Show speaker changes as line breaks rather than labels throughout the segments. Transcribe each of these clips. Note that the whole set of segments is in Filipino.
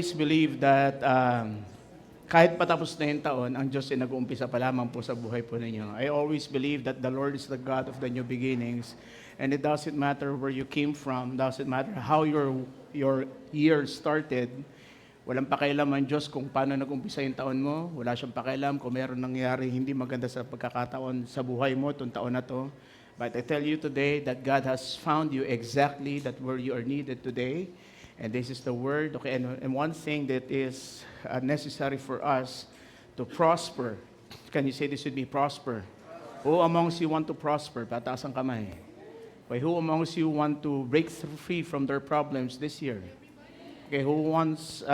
always believe that kahit patapos na yung taon, ang Diyos ay nag-uumpisa pa lamang po sa buhay po ninyo. I always believe that the Lord is the God of the new beginnings, and it doesn't matter where you came from, doesn't matter how your year started. Walang pakialam ang Diyos kung paano nag-umpisa yung taon mo. Wala siyang pakialam kung meron nangyari hindi maganda sa pagkakataon sa buhay mo itong taon na to. But I tell you today that God has found you exactly that where you are needed today. And this is the word. Okay, and one thing that is necessary for us to prosper. Can you say this with me? Prosper. Who amongst you want to prosper? Pataas ang kamay. Okay, who amongst you want to break free from their problems this year? Okay, who wants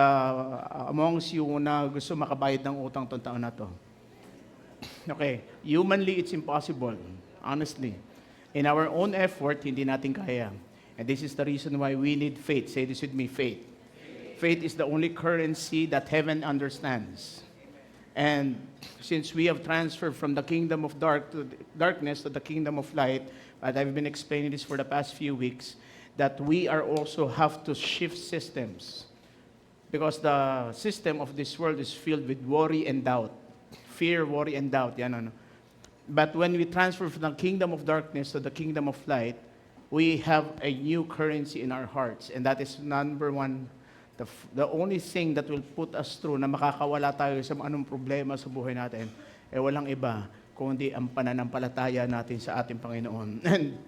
amongst you na gusto makabayad ng utang tong taon na to? Okay, humanly it's impossible, honestly. In our own effort, hindi natin kaya. And this is the reason why we need faith. Say this with me, faith. Faith is the only currency that heaven understands. And since we have transferred from the kingdom of darkness to the kingdom of light, and I've been explaining this for the past few weeks, that we are also have to shift systems. Because the system of this world is filled with worry and doubt. Fear, worry, and doubt. Yan, ano. But when we transfer from the kingdom of darkness to the kingdom of light, we have a new currency in our hearts. And that is number one, the only thing that will put us through na makakawala tayo sa anong problema sa buhay natin, walang iba, kundi ang pananampalataya natin sa ating Panginoon. And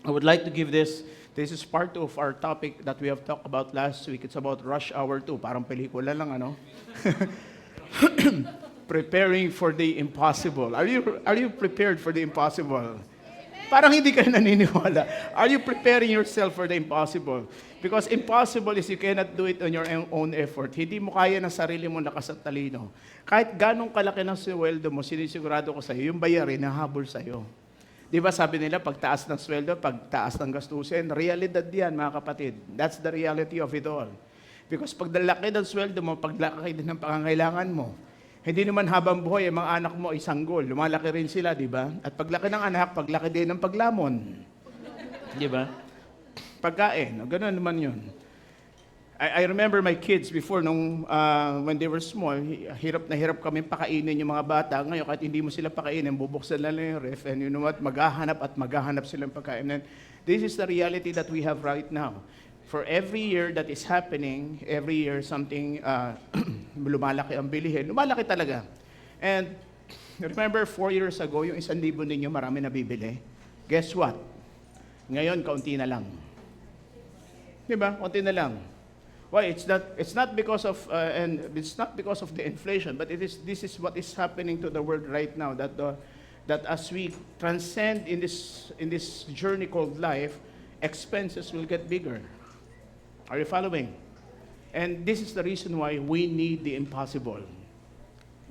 I would like to give this is part of our topic that we have talked about last week. It's about Rush Hour 2. Parang pelikula lang, ano? Preparing for the impossible. Are you prepared for the impossible? Parang hindi kayo naniniwala. Are you preparing yourself for the impossible? Because impossible is you cannot do it on your own effort. Hindi mo kaya ng sarili mo lakas at talino. Kahit ganong kalaki ng sweldo mo, sinisigurado ko sa'yo, yung bayarin nahabol sa'yo. Di ba sabi nila, pagtaas ng sweldo, pagtaas ng gastusin, realidad yan, mga kapatid. That's the reality of it all. Because pag laki ng sweldo mo, paglaki din ng pangangailangan mo, hindi naman habang buhay, ang mga anak mo ay sanggol. Lumalaki rin sila, di ba? At paglaki ng anak, paglaki din ng paglamon. Di ba? Pagkain, gano'n naman yun. I remember my kids before, when they were small, hirap na hirap kami pakainin yung mga bata. Ngayon, kahit hindi mo sila pakainin, bubuksan lang yung ref, and you know what, maghahanap silang pagkain. And this is the reality that we have right now. For every year that is happening, every year something, lumalaki ang bilihin. Lumalaki talaga. And remember 4 years ago, yung 1,000 ninyo marami nabibili. Guess what? Ngayon, kaunti na lang. Diba? Kaunti na lang. Why? It's not because of the inflation, but this is what is happening to the world right now. That as we transcend in this journey called life, expenses will get bigger. Are you following? And this is the reason why we need the impossible.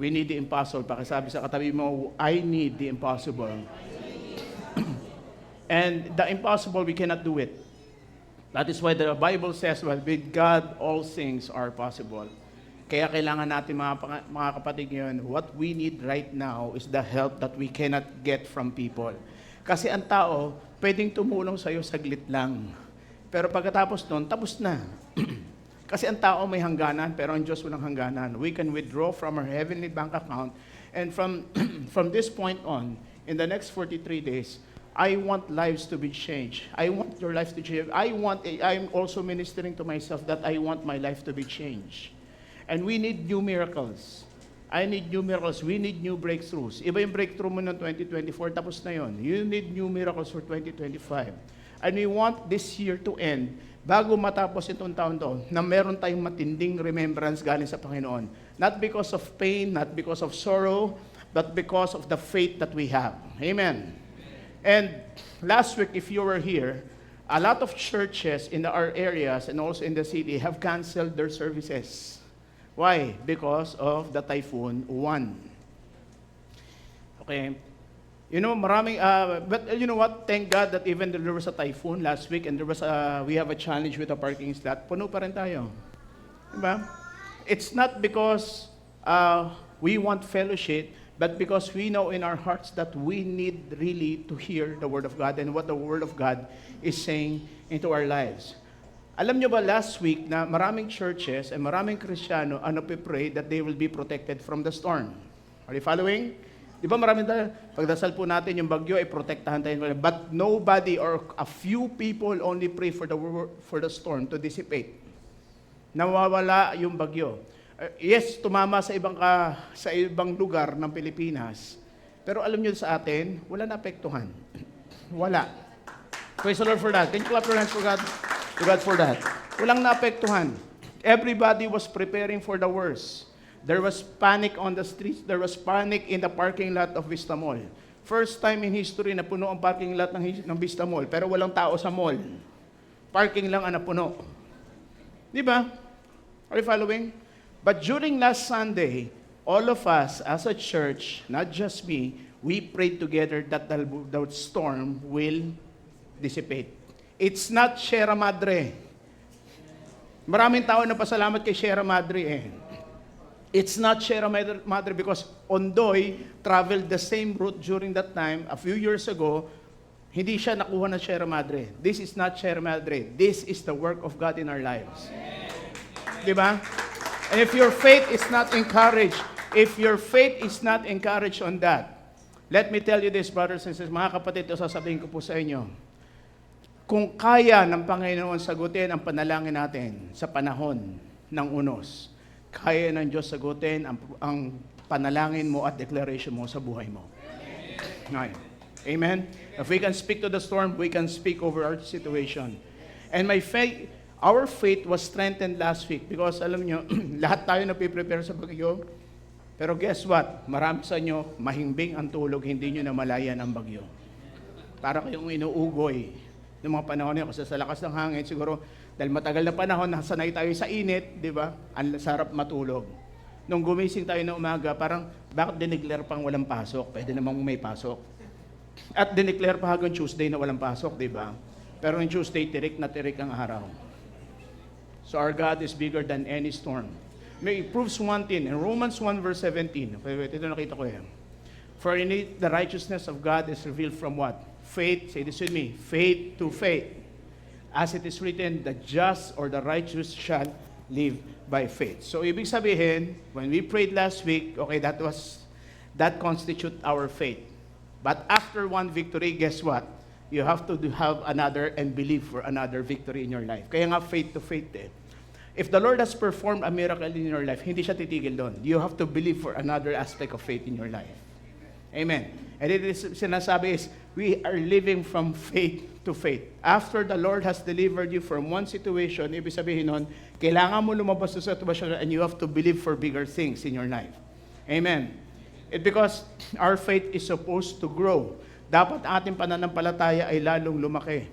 We need the impossible. Pakisabi sa katabi mo, I need the impossible. And the impossible, we cannot do it. That is why the Bible says, well, with God, all things are possible. Kaya kailangan natin, mga kapatid ngayon, what we need right now is the help that we cannot get from people. Kasi ang tao, pwedeng tumulong sa'yo saglit lang. Pero pagkatapos nun, tapos na. Kasi ang tao may hangganan, pero ang Diyos walang hangganan. We can withdraw from our heavenly bank account, and from this point on, in the next 43 days, I want lives to be changed. I want your life to change. I'm also ministering to myself that I want my life to be changed. And we need new miracles. I need new miracles. We need new breakthroughs. Iba yung breakthrough mo ng 2024, tapos na yon. You need new miracles for 2025. And we want this year to end, bago matapos itong taon to, na meron tayong matinding remembrance galing sa Panginoon. Not because of pain, not because of sorrow, but because of the faith that we have. Amen. And last week, if you were here, a lot of churches in our areas and also in the city have canceled their services. Why? Because of the Typhoon 1. Okay. You know, but you know what? Thank God that even there was a typhoon last week and we have a challenge with the parking slot. Puno pa rin tayo. Diba? It's not because we want fellowship, but because we know in our hearts that we need really to hear the Word of God and what the Word of God is saying into our lives. Alam nyo ba last week na maraming churches and maraming Kristiyano ang pray that they will be protected from the storm? Are you following? Di ba maraming pagdasal po natin yung bagyo ay protektahan tayo. But nobody or a few people only pray for the storm to dissipate. Nawawala yung bagyo. Yes, tumama sa ibang lugar ng Pilipinas. Pero alam nyo sa atin, wala na apektuhan. Wala. Praise the Lord for that. Can you clap your hands for God? To God for that. Walang naapektuhan. Everybody was preparing for the worst. There was panic on the streets. There was panic in the parking lot of Vista Mall. First time in history na puno ang parking lot ng Vista Mall, pero walang tao sa mall. Parking lang ang napuno. Di ba? Are you following? But during last Sunday, all of us as a church, not just me, we prayed together that the storm will dissipate. It's not Sierra Madre. Maraming tao na pasalamat kay Sierra Madre eh. It's not Sierra Madre because Ondoy traveled the same route during that time, a few years ago, hindi siya nakuha ng Sierra Madre. This is not Sierra Madre. This is the work of God in our lives. Diba? And if your faith is not encouraged on that, let me tell you this, brothers and sisters, mga kapatid, ito sasabihin ko po sa inyo. Kung kaya ng Panginoon sagutin ang panalangin natin sa panahon ng unos, kaya ng Diyos sagutin ang panalangin mo at declaration mo sa buhay mo. Amen. Amen? If we can speak to the storm, we can speak over our situation. And our faith was strengthened last week because alam nyo, lahat tayo napiprepare sa bagyo. Pero guess what? Marami sa inyo, mahimbing ang tulog, hindi nyo namalayan ang bagyo. Para kayong inuugoy ng mga panahon niya kasi sa lakas ng hangin, siguro dahil matagal na panahon, nasanay tayo sa init, di ba? Ang sarap matulog. Nung gumising tayo ng umaga, parang bakit dineclare pang walang pasok? Pwede namang may pasok. At dineclare pa hanggang Tuesday na walang pasok, di ba? Pero yung Tuesday, tirik na tirik ang araw. So our God is bigger than any storm. May proves one thing in Romans 1 verse 17. Wait, ito nakita ko yan. For in it, the righteousness of God is revealed from what? Faith, say this with me, faith to faith. As it is written, the just or the righteous shall live by faith. So ibig sabihin, when we prayed last week, okay, that constitute our faith. But after one victory, guess what? You have to have another and believe for another victory in your life. Kaya nga faith to faith eh. If the Lord has performed a miracle in your life, hindi siya titigil doon. You have to believe for another aspect of faith in your life. Amen. And it is, sinasabi is, we are living from faith to faith. After the Lord has delivered you from one situation, ibig sabihin nun, kailangan mo lumabas sa situation and you have to believe for bigger things in your life. Amen. Because our faith is supposed to grow. Dapat ating pananampalataya ay lalong lumaki.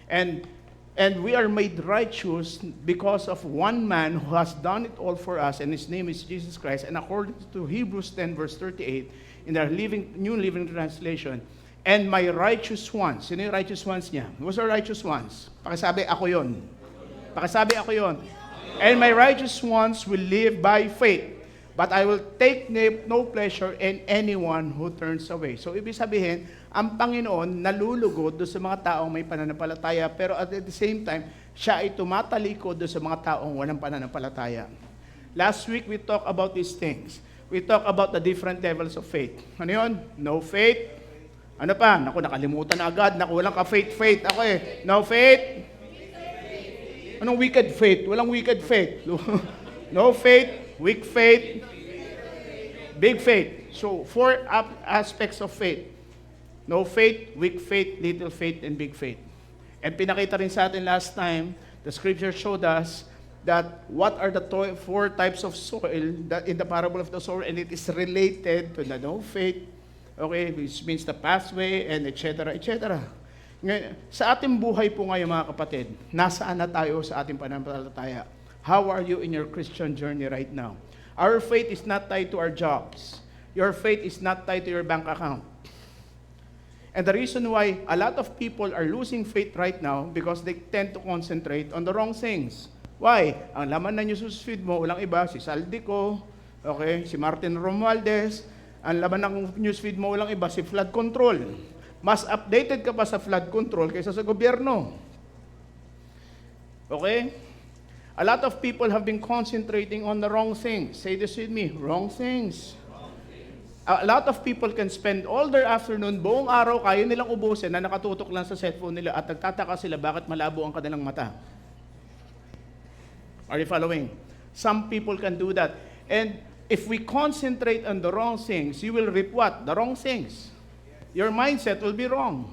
And we are made righteous because of one man who has done it all for us, and his name is Jesus Christ. And according to Hebrews 10 verse 38, in the New Living Translation, and my righteous ones. Sino yung righteous ones niya? Who's our righteous ones? Pakisabi, ako yun. Pakisabi, ako yun. And my righteous ones will live by faith. But I will take no pleasure in anyone who turns away. So, ibig sabihin, ang Panginoon nalulugod doon sa mga taong may pananampalataya, pero at the same time, siya ay tumatalikod doon sa mga taong walang pananampalataya. Last week, we talked about these things. We talked about the different levels of faith. Ano yun? No faith. Ano pa? Naku, nakalimutan na agad. Naku, walang ka-faith. Ako eh. No faith. Anong wicked faith? Walang wicked faith. No faith, weak faith, big faith. So, 4 aspects of faith. No faith, weak faith, little faith, and big faith. And pinakita rin sa atin last time, the scripture showed us that what are the 4 types of soil that in the parable of the sower, and it is related to the no faith, okay, which means the pathway, and etc., etc. Ngayon, sa ating buhay po ngayon mga kapatid, nasaan na tayo sa ating pananampalataya? How are you in your Christian journey right now? Our faith is not tied to our jobs. Your faith is not tied to your bank account. And the reason why a lot of people are losing faith right now because they tend to concentrate on the wrong things. Why? Ang laman na news feed mo, walang iba, si Saldico, okay, si Martin Romualdez. Ang laman ng news feed mo, walang iba, si flood control. Mas updated ka pa sa flood control kaysa sa gobyerno. Okay? A lot of people have been concentrating on the wrong things. Say this with me, wrong things. A lot of people can spend all their afternoon, buong araw, kaya nilang ubusin na nakatutok lang sa cellphone nila at nagtataka sila bakit malabo ang kanilang mata. Are you following? Some people can do that. And if we concentrate on the wrong things, you will reap what? The wrong things. Your mindset will be wrong.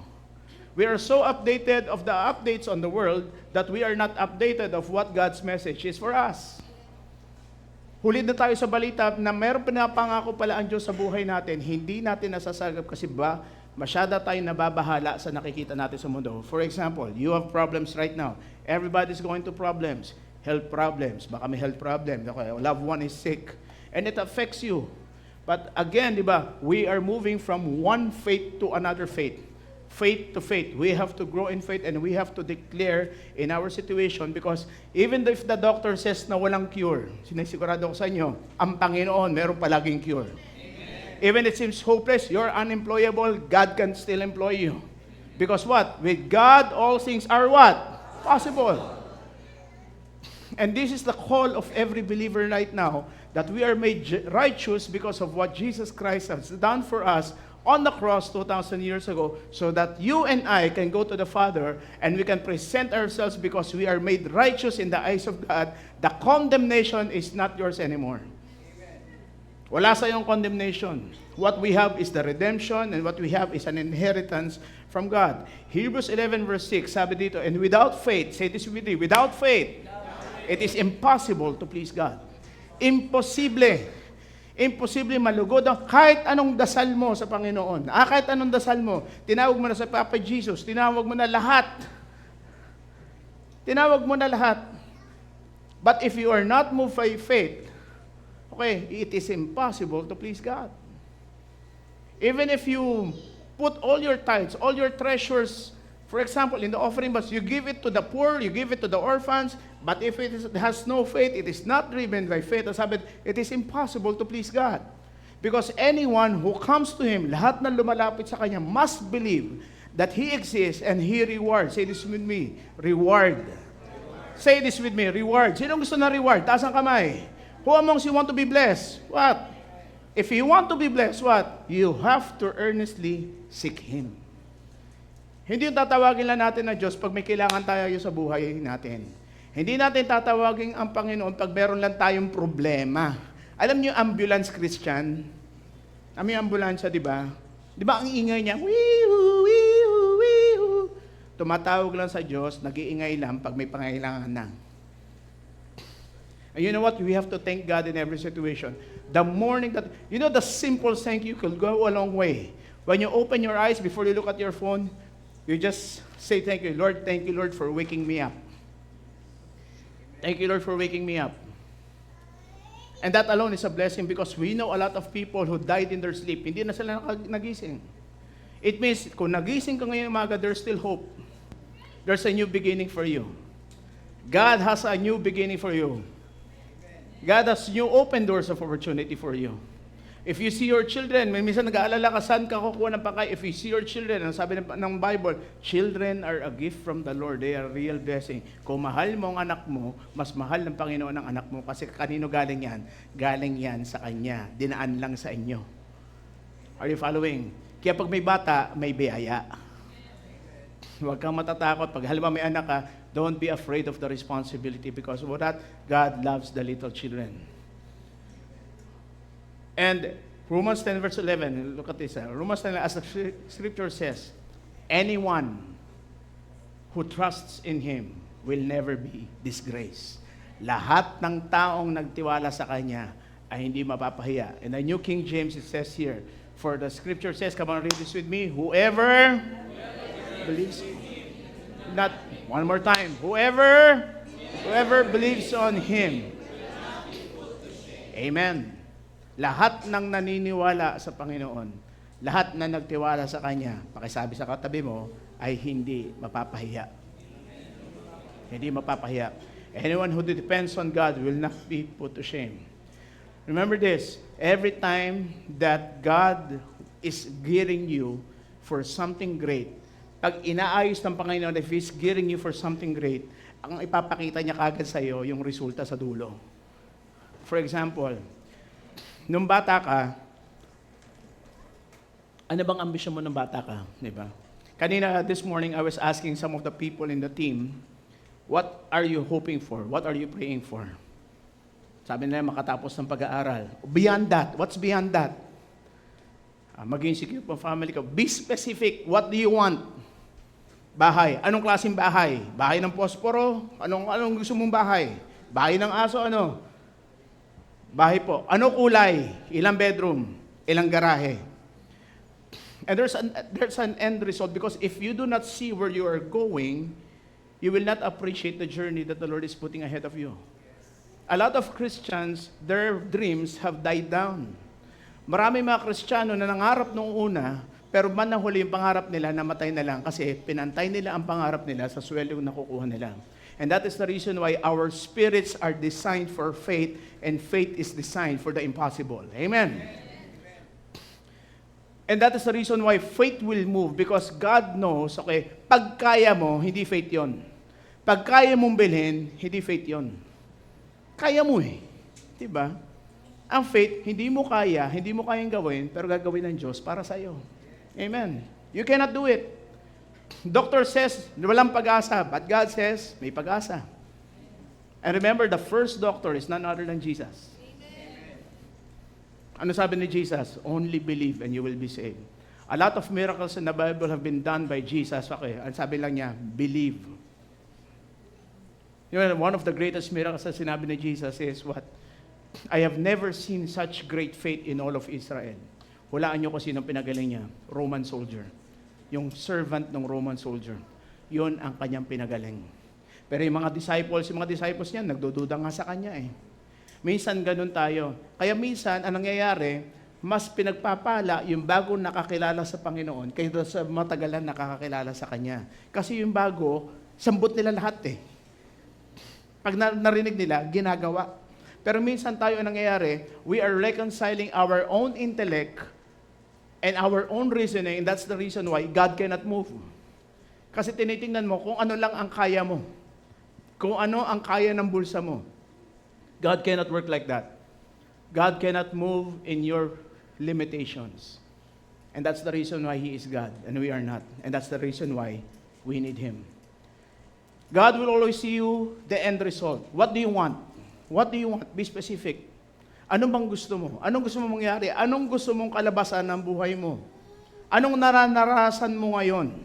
We are so updated of the updates on the world that we are not updated of what God's message is for us. Huli na tayo sa balita na meron pinapangako pala ang Diyos sa buhay natin, hindi natin nasasagap kasi ba masyada tayong nababahala sa nakikita natin sa mundo. For example, you have problems right now. Everybody's going to problems. Health problems. Baka may health problem. Okay, loved one is sick. And it affects you. But again, di ba, we are moving from one faith to another faith. Faith to faith. We have to grow in faith and we have to declare in our situation because even if the doctor says na walang cure, sinisigurado ko sa inyo, ang Panginoon meron palaging cure. Amen. Even it seems hopeless, you're unemployable, God can still employ you. Because what? With God, all things are what? Possible. And this is the call of every believer right now, that we are made righteous because of what Jesus Christ has done for us on the cross 2,000 years ago, so that you and I can go to the Father and we can present ourselves because we are made righteous in the eyes of God. The condemnation is not yours anymore. Wala sa iyong condemnation. What we have is the redemption and what we have is an inheritance from God. Hebrews 11 verse 6, sabi dito, and without faith, say this with me, without faith, it is impossible to please God. Imposible. Imposible malugod kahit anong dasal mo sa Panginoon. Kahit anong dasal mo, tinawag mo na sa Papa Jesus, tinawag mo na lahat. Tinawag mo na lahat. But if you are not moved by faith, okay, it is impossible to please God. Even if you put all your tithes, all your treasures, for example, in the offering box, you give it to the poor, you give it to the orphans, but if it has no faith, it is not driven by faith, as sabi, it is impossible to please God. Because anyone who comes to Him, lahat na lumalapit sa Kanya, must believe that He exists and He rewards. Say this with me, reward. Say this with me, reward. Sino gusto na reward? Taas ang kamay. Who amongst you want to be blessed? What? If you want to be blessed, what? You have to earnestly seek Him. Hindi yung tatawagin lang natin na Diyos pag may kailangan tayo sa buhay natin. Hindi natin tatawagin ang Panginoon pag meron lang tayong problema. Alam niyo ambulance Christian? Yung ambulansya, di ba? Di ba ang ingay niya? Wee-hoo, wee-hoo, wee-hoo. Tumatawag lang sa Diyos, nag-iingay lang pag may pangailangan na. And you know what? We have to thank God in every situation. The morning that, you know, the simple thank you could go a long way. When you open your eyes before you look at your phone, you just say, thank you, Lord, for waking me up. Thank you, Lord, for waking me up. And that alone is a blessing because we know a lot of people who died in their sleep. Hindi na sila nagising. It means, kung nagising ka ngayong umaga, there's still hope. There's a new beginning for you. God has a new beginning for you. God has new open doors of opportunity for you. If you see your children, may minsan nag-aalala ka, saan ka kukuha ng pagkain? If you see your children, ang sabi ng Bible, children are a gift from the Lord. They are a real blessing. Kung mahal mo ang anak mo, mas mahal ng Panginoon ang anak mo. Kasi kanino galing yan? Galing yan sa Kanya. Dinaan lang sa inyo. Are you following? Kaya pag may bata, may biyaya. Huwag kang matatakot. Pag halimbawa may anak ka, don't be afraid of the responsibility because of that, God loves the little children. And Romans 10 verse 11, look at this. Romans 10, as the scripture says, anyone who trusts in Him will never be disgraced. Lahat ng taong nagtiwala sa Kanya ay hindi mapapahiya. In the New King James, it says here, for the scripture says, come on, read this with me, whoever believes, not, one more time, whoever believes on Him. Amen. Lahat ng naniniwala sa Panginoon, lahat na nagtiwala sa Kanya, pakisabi sa katabi mo, ay hindi mapapahiya. Hindi mapapahiya. Anyone who depends on God will not be put to shame. Remember this, every time that God is gearing you for something great, pag inaayos ng Panginoon, if He's gearing you for something great, ang ipapakita niya kagad sa iyo yung resulta sa dulo. For example, nung bata ka, ano bang ambisyon mo nung bata ka? Di ba? Kanina, this morning, I was asking some of the people in the team, what are you hoping for? What are you praying for? Sabi nila, makatapos ng pag-aaral. Beyond that, what's beyond that? Maging secure pa family ko. Be specific. What do you want? Bahay. Anong klaseng bahay? Bahay ng posporo? Anong gusto mong bahay? Bahay ng aso? Ano? Bahay po. Ano kulay? Ilang bedroom? Ilang garahe? And there's an end result, because if you do not see where you are going, you will not appreciate the journey that the Lord is putting ahead of you. A lot of Christians, their dreams have died down. Marami mga Kristiyano na nangarap noong una, pero manahuli yung pangarap nila, namatay na lang kasi pinantay nila ang pangarap nila sa sweldo na nakukuha nila. And that is the reason why our spirits are designed for faith, and faith is designed for the impossible. Amen. And that is the reason why faith will move, because God knows, okay, pag kaya mo, hindi faith yon. Pag kaya mong bilhin, hindi faith yon. Kaya mo eh. Diba? Ang faith, hindi mo kayang gawin, pero gagawin ng Diyos para sa iyo. Amen. You cannot do it. Doctor says, walang pag-asa, but God says, may pag-asa. And remember, the first doctor is none other than Jesus. Ano sabi ni Jesus? Only believe and you will be saved. A lot of miracles in the Bible have been done by Jesus. Okay, ang sabi lang niya, believe. You know, one of the greatest miracles na sinabi ni Jesus is what? I have never seen such great faith in all of Israel. Hulaan niyo kung sino pinagaling niya. Roman soldier. Yung servant ng Roman soldier. Yun ang kanyang pinagaling. Pero yung mga disciples niya, nagdududa nga sa kanya eh. Minsan ganun tayo. Kaya minsan, ang nangyayari, mas pinagpapala yung bago nakakilala sa Panginoon kaysa sa matagalan nakakakilala sa Kanya. Kasi yung bago, sambot nila lahat eh. Pag narinig nila, ginagawa. Pero minsan tayo ang nangyayari, we are reconciling our own intellect and our own reasoning, and that's the reason why God cannot move. Kasi tinitingnan mo kung ano lang ang kaya mo. Kung ano ang kaya ng bulsa mo. God cannot work like that. God cannot move in your limitations. And that's the reason why He is God and we are not. And that's the reason why we need Him. God will always see you the end result. What do you want? What do you want? Be specific. Ano bang gusto mo? Anong gusto mong mangyari? Anong gusto mong kalabasan ng buhay mo? Anong naranasan mo ngayon?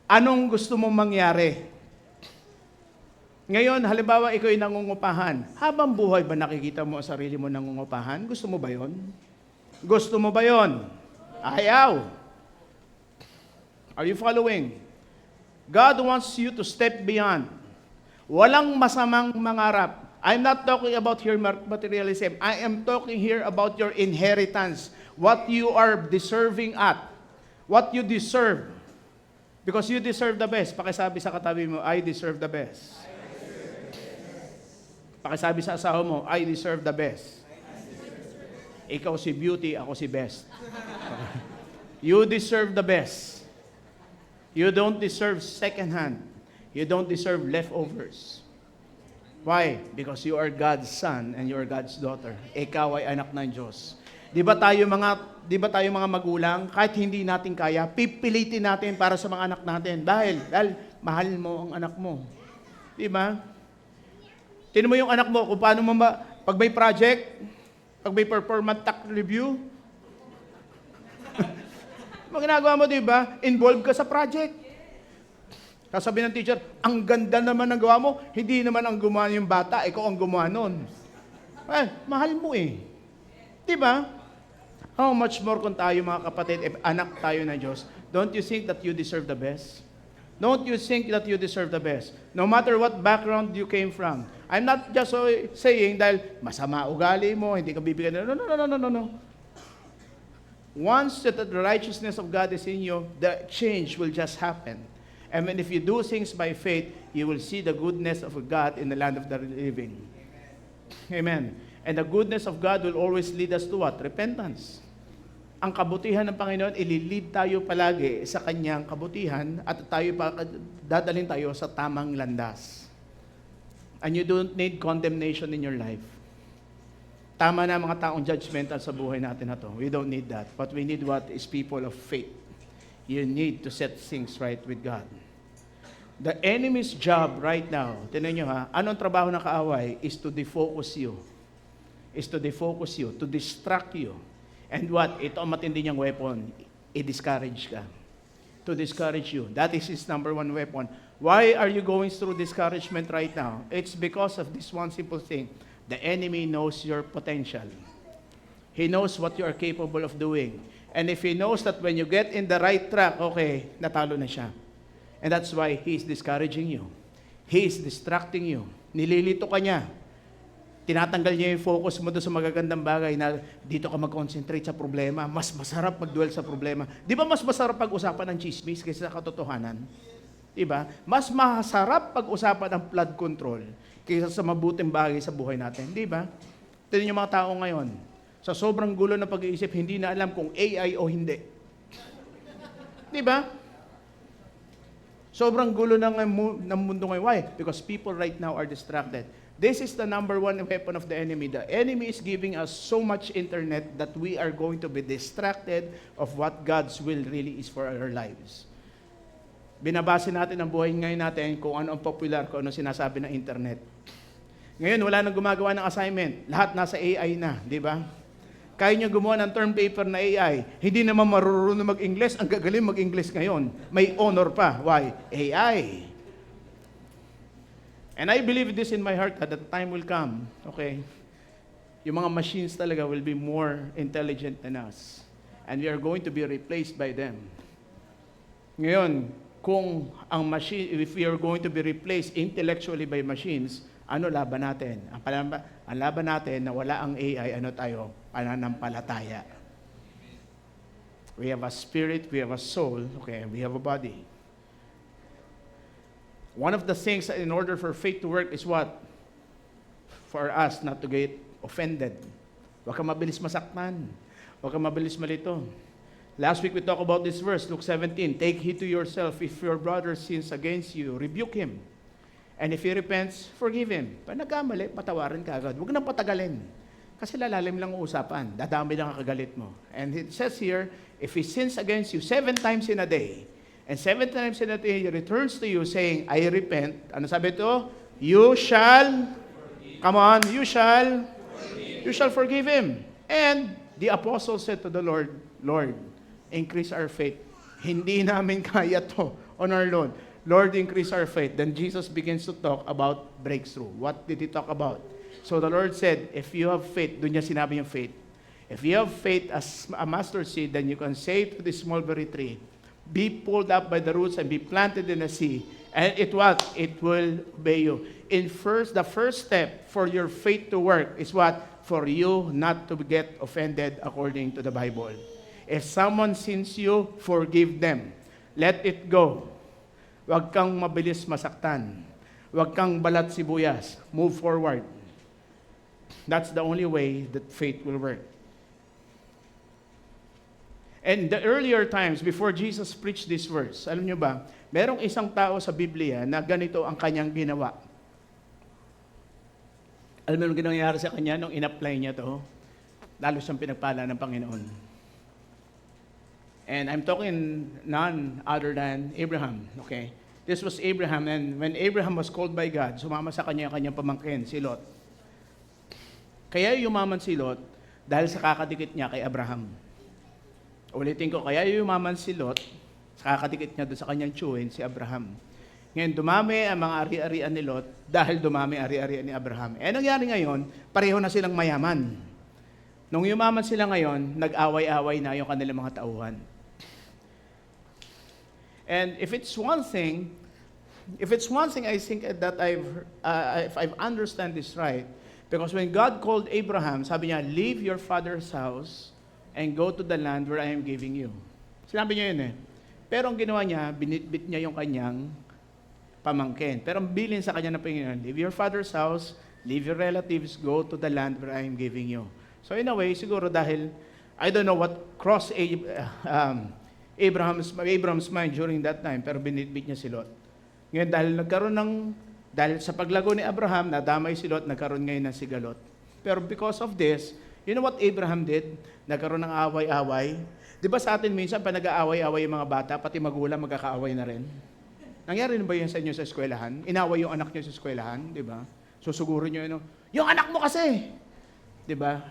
Anong gusto mong mangyari? Ngayon, halimbawa, ikaw ay nangungupahan. Habang buhay ba nakikita mo ang sarili mo nangungupahan? Gusto mo ba yon? Gusto mo ba yon? Ayaw. Are you following? God wants you to step beyond. Walang masamang mangarap. I'm not talking about your materialism. I am talking here about your inheritance. What you are deserving at. What you deserve. Because you deserve the best. Pakisabi sa katabi mo, I deserve the best. Pakisabi sa asawa mo, I deserve the best. Ikaw si beauty, ako si best. You deserve the best. You don't deserve second hand. You don't deserve leftovers. Why? Because you are God's son and you are God's daughter. Ikaw ay anak ng Diyos. Di ba tayo mga magulang, kahit hindi natin kaya, pipilitin natin para sa mga anak natin. Dahil mahal mo ang anak mo. Di ba? Tinan mo yung anak mo, kung paano mo pag may project, pag may performance review, ang ginagawa mo, di ba? Involved ka sa project. Sasabihin ng teacher, ang ganda naman ng gawa mo, hindi naman ang gumawa yung bata, ikaw ang gumawa nun. Mahal mo eh. Di ba? How much more kung tayo mga kapatid, if anak tayo ng Diyos, don't you think that you deserve the best? Don't you think that you deserve the best? No matter what background you came from. I'm not just saying dahil masama ugali mo, hindi ka bibigyan. No. Once that the righteousness of God is in you, the change will just happen. And if you do things by faith, you will see the goodness of God in the land of the living. Amen. And the goodness of God will always lead us to what? Repentance. Ang kabutihan ng Panginoon, ililid tayo palagi sa Kanyang kabutihan at dadalhin tayo sa tamang landas. And you don't need condemnation in your life. Tama na mga taong judgmental sa buhay natin na to. We don't need that. But we need what is people of faith. You need to set things right with God. The enemy's job right now, tinan nyo ha, anong trabaho ng kaaway is to defocus you. Is to defocus you, to distract you. And what? Ito ang matindi niyang weapon. I-discourage ka. To discourage you. That is his number one weapon. Why are you going through discouragement right now? It's because of this one simple thing. The enemy knows your potential. He knows what you are capable of doing. And if he knows that when you get in the right track, okay, natalo na siya. And that's why he is discouraging you. He is distracting you. Nililito ka niya. Tinatanggal niya yung focus mo doon sa magagandang bagay na dito ka mag-concentrate sa problema. Mas masarap mag-dwell sa problema. Di ba mas masarap pag-usapan ng chismis kaysa sa katotohanan? Di ba? Mas masarap pag-usapan ng flood control kaysa sa mabuting bagay sa buhay natin. Di ba? Tignan niyo mga tao ngayon. Sa sobrang gulo ng pag-iisip, hindi na alam kung AI o hindi. Di ba? Sobrang gulo ng mundo ngayon. Why? Because people right now are distracted. This is the number one weapon of the enemy. The enemy is giving us so much internet that we are going to be distracted of what God's will really is for our lives. Binabase natin ang buhay ngayon natin kung ano ang popular, kung ano sinasabi ng internet. Ngayon, wala nang gumagawa ng assignment. Lahat nasa AI na, di ba? Kaya nyo gumawa ng term paper na AI. Hindi naman marurunong mag-Ingles. Ang gagaling mag-Ingles ngayon. May honor pa. Why? AI. And I believe this in my heart that the time will come, okay, yung mga machines talaga will be more intelligent than us. And we are going to be replaced by them. Ngayon, kung ang machine, if we are going to be replaced intellectually by machines, ano laban natin? Ang laban natin na wala ang AI, ano tayo? Pananampalataya. We have a spirit, we have a soul, okay, and we have a body. One of the things in order for faith to work is what? For us not to get offended. Huwag kang mabilis masaktan. Huwag kang mabilis malito. Last week we talked about this verse, Luke 17. Take heed to yourself. If your brother sins against you, rebuke him. And if he repents, forgive him. Pag nagkamali, patawarin ka agad. Huwag nang patagalin. Kasi lalalim lang ang usapan. Dadami lang ang kagalit mo. And it says here, if he sins against you 7 times in a day, and 7 times in a day, he returns to you saying, I repent. Ano sabi ito? You shall, come on, you shall forgive him. And the apostle said to the Lord, Lord, increase our faith. Hindi namin kaya to on our own. Lord, increase our faith. Then Jesus begins to talk about breakthrough. What did he talk about? So the Lord said, if you have faith, doon niya sinabi yung faith. If you have faith as a mustard seed, then you can say to this mulberry tree, be pulled up by the roots and be planted in the sea. And it what? It will obey you. The first step for your faith to work is what? For you not to get offended according to the Bible. If someone sins you, forgive them. Let it go. Huwag kang mabilis masaktan. Huwag kang balat sibuyas. Move forward. That's the only way that faith will work. And the earlier times, before Jesus preached this verse, alam nyo ba, merong isang tao sa Biblia na ganito ang kanyang ginawa. Alam mo yung nangyari sa kanya nung in-apply niya to? Lalo siyang pinagpala ng Panginoon. And I'm talking none other than Abraham, okay? This was Abraham, and when Abraham was called by God, sumama sa kanya ang kanyang pamangkin, si Lot. Kaya yumaman si Lot dahil sa kakadikit niya kay Abraham. Ulitin ko, kaya yumaman si Lot, kakadikit niya doon sa kanyang tiyuhin, si Abraham. Ngayon, dumami ang mga ari-arian ni Lot dahil dumami ang ari-arian ni Abraham. Eh, nangyari ngayon, pareho na silang mayaman. Nung yumaman sila ngayon, nag-away-away na yung kanilang mga tauhan. And if it's one thing I think that if I've understand this right, because when God called Abraham, sabi niya, leave your father's house and go to the land where I am giving you. Sinabi niya yun eh. Pero ang ginawa niya, binitbit niya yung kanyang pamangkin. Pero ang bilin sa kanya ng Panginoon, leave your father's house, leave your relatives, go to the land where I am giving you. So in a way, siguro dahil, I don't know what crossed Abraham's mind during that time, pero binitbit niya si Lot. Ngayon, dahil nagkaroon ng Dahil sa paglago ni Abraham, nadamay si Lot, nagkaroon ngayon ng sigalot. Pero because of this, you know what Abraham did? Nagkaroon ng away-away. Di ba sa atin minsan, pa nag-aaway-away yung mga bata, pati magulang magkakaaway na rin? Nangyari na ba yan sa inyo sa eskwelahan? Inaway yung anak nyo sa eskwelahan, di ba? Susugurin nyo yun, yung anak mo kasi! Di ba?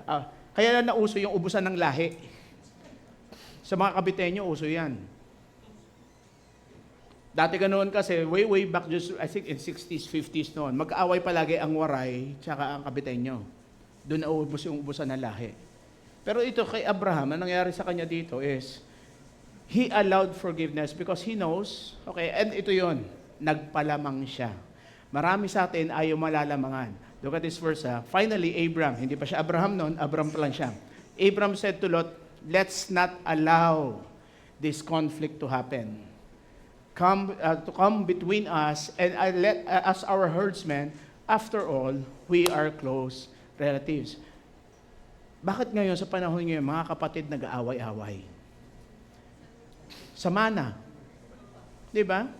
Kaya na nauso yung ubusan ng lahi. Sa mga Kabitenyo, uso yan. Dati ganoon kasi, way back, just, I think in 60s, 50s noon, mag-aaway palagi ang Waray tsaka ang Kabitenyo. Doon naubos yung ubusan ng lahi. Pero ito kay Abraham, ang nangyari sa kanya dito is, he allowed forgiveness because he knows, okay, and ito yon, nagpalamang siya. Marami sa atin ayaw malalamangan. Look at this verse, finally, Abram, hindi pa siya Abraham noon, Abram pa lang siya. Abram said to Lot, let's not allow this conflict to happen. To come between us and let us our herdsmen. After all, we are close relatives. Bakit ngayon sa panahon ngayon mga kapatid nag-aaway-away? Sama na. 'Di ba?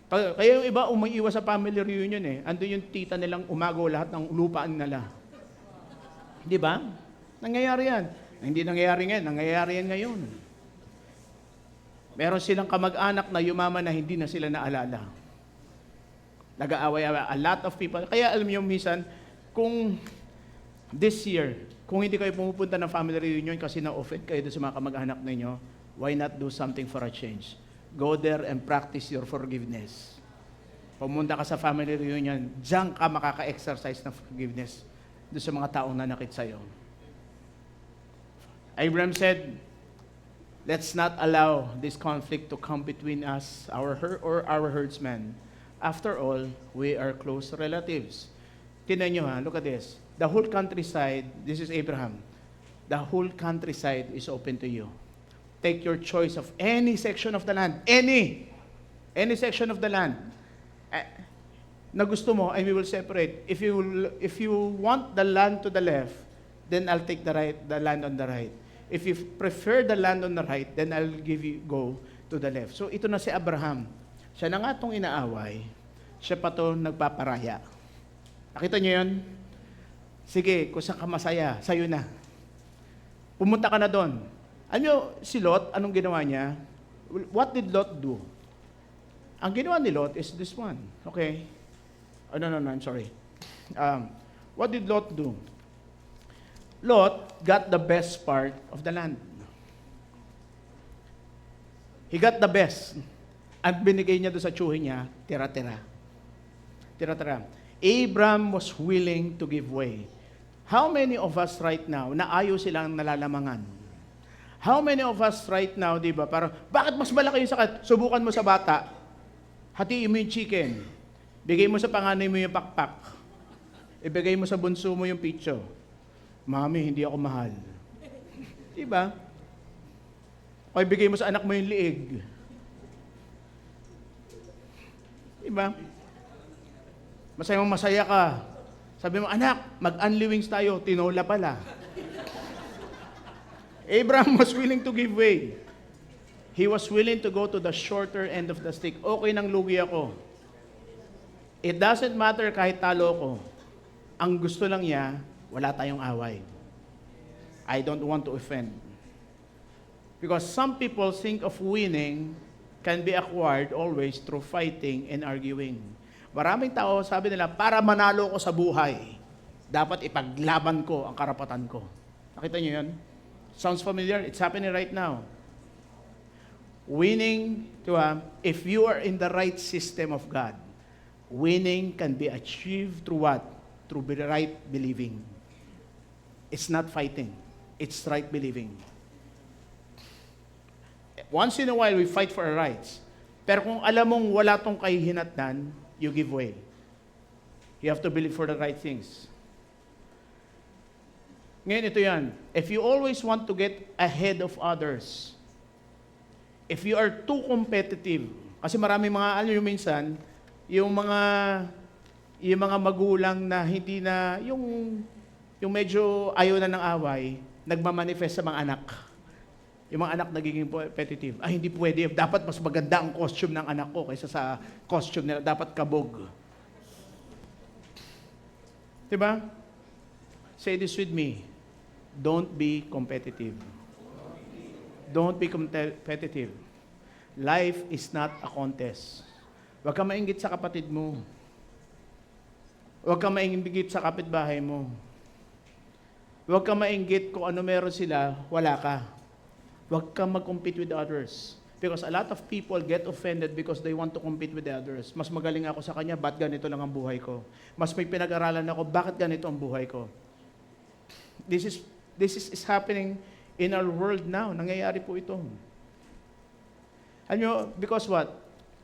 Kaya yung iba umiiwas sa family reunion Andun yung tita nilang umago lahat ng lupaan nila. 'Di ba? Nangyayari yan. Hindi nangyayari ngayon, nangyayari yan ngayon. Meron silang kamag-anak na yumaman na hindi na sila naalala. Nag-aaway-away. A lot of people. Kaya alam niyo minsan, kung this year, kung hindi kayo pumupunta ng family reunion kasi na-offend kayo doon sa mga kamag-anak ninyo, why not do something for a change? Go there and practice your forgiveness. Pumunta ka sa family reunion, diyan ka makaka-exercise ng forgiveness doon sa mga taong nanakit sa'yo. Abraham said, let's not allow this conflict to come between us or our herdsmen. After all, we are close relatives. Tingnan nyo look at this. The whole countryside, this is Abraham, the whole countryside is open to you. Take your choice of any section of the land. Any section of the land. Na gusto mo, and we will separate. If you want the land to the left, then I'll take the land on the right. If you prefer the land on the right, then I'll go to the left. So ito na si Abraham. Siya na nga itong inaaway. Siya pa ito nagpaparaya. Nakita niyo yun? Sige, kung saan ka masaya, sa'yo na. Pumunta ka na doon. Alam niyo, si Lot, anong ginawa niya? What did Lot do? Ang ginawa ni Lot is this one. Okay? Oh, no, I'm sorry. What did Lot do? Lot got the best part of the land. He got the best. At binigay niya doon sa tsuhin niya, tira-tira. Tira-tira. Abraham was willing to give way. How many of us right now na ayaw silang nalalamangan? How many of us right now, di ba, parang, bakit mas malaki yung sakit? Subukan mo sa bata. Hatiin mo yung chicken. Bigay mo sa panganay mo yung pakpak. Ibigay mo sa bunso mo yung pizza. Mami, hindi ako mahal. Diba? O ibigay mo sa anak mo yung liig. Diba? Masaya ka. Sabi mo, anak, mag-unli wings tayo. Tinola pala. Abraham was willing to give way. He was willing to go to the shorter end of the stick. Okay nang lugi ako. It doesn't matter kahit talo ko. Ang gusto lang niya, wala tayong away. I don't want to offend. Because some people think of winning can be acquired always through fighting and arguing. Maraming tao, sabi nila, para manalo ko sa buhay, dapat ipaglaban ko ang karapatan ko. Nakita niyo yun? Sounds familiar? It's happening right now. Winning, if you are in the right system of God, winning can be achieved through what? Through right believing. It's not fighting. It's right believing. Once in a while, we fight for our rights. Pero kung alam mong wala tong kahihinatnan, you give way. You have to believe for the right things. Ngayon, ito yan. If you always want to get ahead of others, if you are too competitive, kasi marami mga, alam nyo minsan, yung mga magulang na hindi na, yung medyo ayaw na ng away, nagmamanifest sa mga anak. Yung mga anak nagiging competitive. Ay, hindi pwede. Dapat mas maganda ang costume ng anak ko kaysa sa costume nila. Dapat kabog. Diba? Say this with me. Don't be competitive. Don't be competitive. Life is not a contest. Huwag ka mainggit sa kapatid mo. Huwag ka mainggit sa kapitbahay mo. Huwag ka mainggit kung ano meron sila, wala ka. Huwag ka mag-compete with others. Because a lot of people get offended because they want to compete with the others. Mas magaling ako sa kanya, ba't ganito lang ang buhay ko? Mas may pinag-aralan ako, bakit ganito ang buhay ko? This is happening in our world now. Nangyayari po ito. Because what?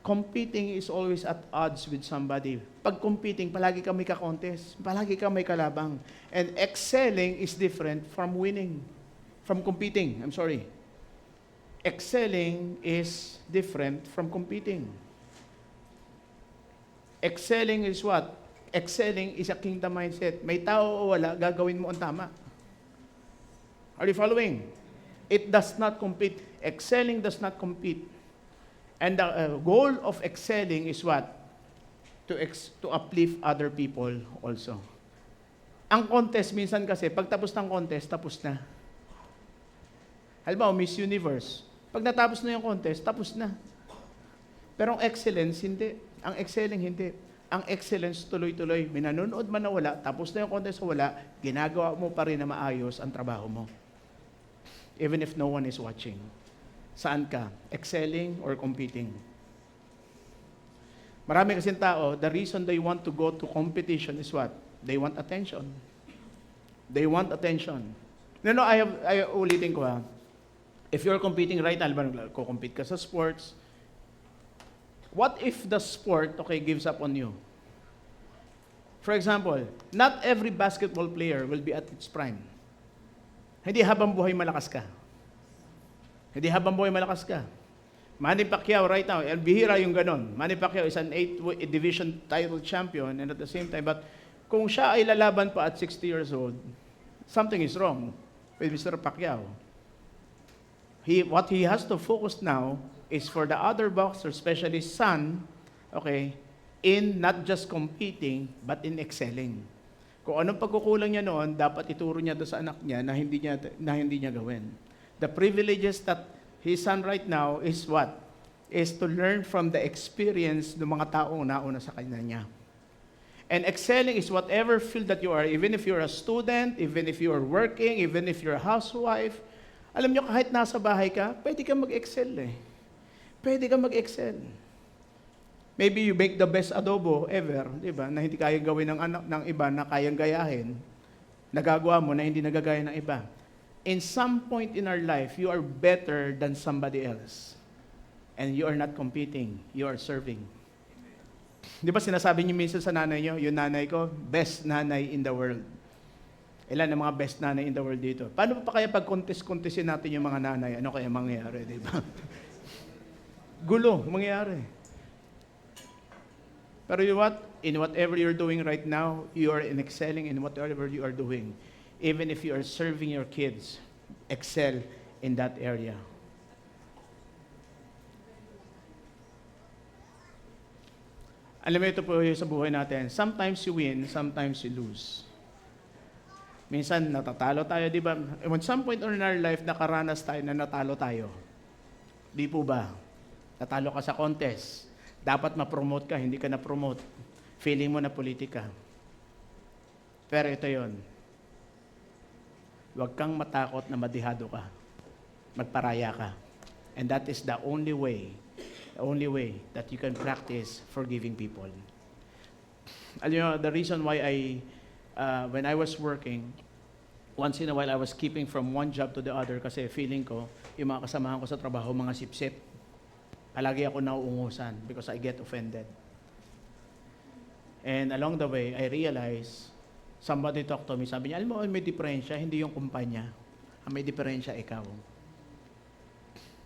Competing is always at odds with somebody. Pag competing, palagi ka may ka-contest. Palagi ka may kalabang. And excelling is different from winning. From competing, I'm sorry. Excelling is different from competing. Excelling is what? Excelling is a kingdom mindset. May tao o wala, gagawin mo ang tama. Are you following? It does not compete. Excelling does not compete. And the goal of excelling is what? To uplift other people also. Ang contest, minsan kasi, pag tapos ng contest, tapos na. Halimbawa, Miss Universe. Pag natapos na yung contest, tapos na. Pero ang excellence, hindi. Ang excelling, hindi. Ang excellence, tuloy-tuloy. May nanonood man na wala, tapos na yung contest o wala, ginagawa mo pa rin na maayos ang trabaho mo. Even if no one is watching. Saan ka? Excelling or competing? Marami kasing tao, the reason they want to go to competition is what? They want attention. They want attention. Ulitin ko ha. If you're competing right now, compete ka sa sports, what if the sport, gives up on you? For example, not every basketball player will be at its prime. Hindi habang buhay malakas ka. Hindi habang buhay malakas ka. Manny Pacquiao right now, bihira yung ganon. Manny Pacquiao is an 8th division title champion and at the same time, but kung siya ay lalaban pa at 60 years old, something is wrong with Mr. Pacquiao. What he has to focus now is for the other boxers, especially son, in not just competing, but in excelling. Kung anong pagkukulang niya noon, dapat ituro niya doon sa anak niya na hindi niya gawin. The privileges that his son right now is what? Is to learn from the experience ng mga taong nauna sa kanya. And excelling is whatever field that you are, even if you're a student, even if you're working, even if you're a housewife. Alam nyo, kahit nasa bahay ka, pwede ka mag-excel Pwede ka mag-excel. Maybe you make the best adobo ever, di ba? Na hindi kayang gawin ng iba na kayang gayahin. Nagagawa mo na hindi nagagaya ng iba. In some point in our life, you are better than somebody else. And you are not competing, you are serving. Di ba sinasabi niyo minsan sa nanay niyo, yung nanay ko, best nanay in the world. Ilan ang mga best nanay in the world dito? Paano pa kaya pag contest-contesin natin yung mga nanay? Ano kaya mangyayari, di ba? Gulo, mangyayari. Pero you know what? In whatever you're doing right now, you are excelling in whatever you are doing. Even if you are serving your kids, excel in that area. Alam mo, ito po sa buhay natin. Sometimes you win, sometimes you lose. Minsan natatalo tayo, di ba? At some point in our life, nakaranas tayo na natalo tayo. Di po ba? Natalo ka sa contest. Dapat ma-promote ka, hindi ka na-promote. Feeling mo na politika. Pero ito yon. Huwag kang matakot na madihado ka. Magparaya ka. And that is the only way that you can practice forgiving people. Alam nyo, the reason why when I was working, once in a while I was skipping from one job to the other kasi feeling ko, yung mga kasamahan ko sa trabaho, mga sip-sip. Palagi ako nauungusan because I get offended. And along the way, I realized, somebody talked to me, sabi niya, alam mo, may diferensya, hindi yung kumpanya. Ang may diferensya, ikaw.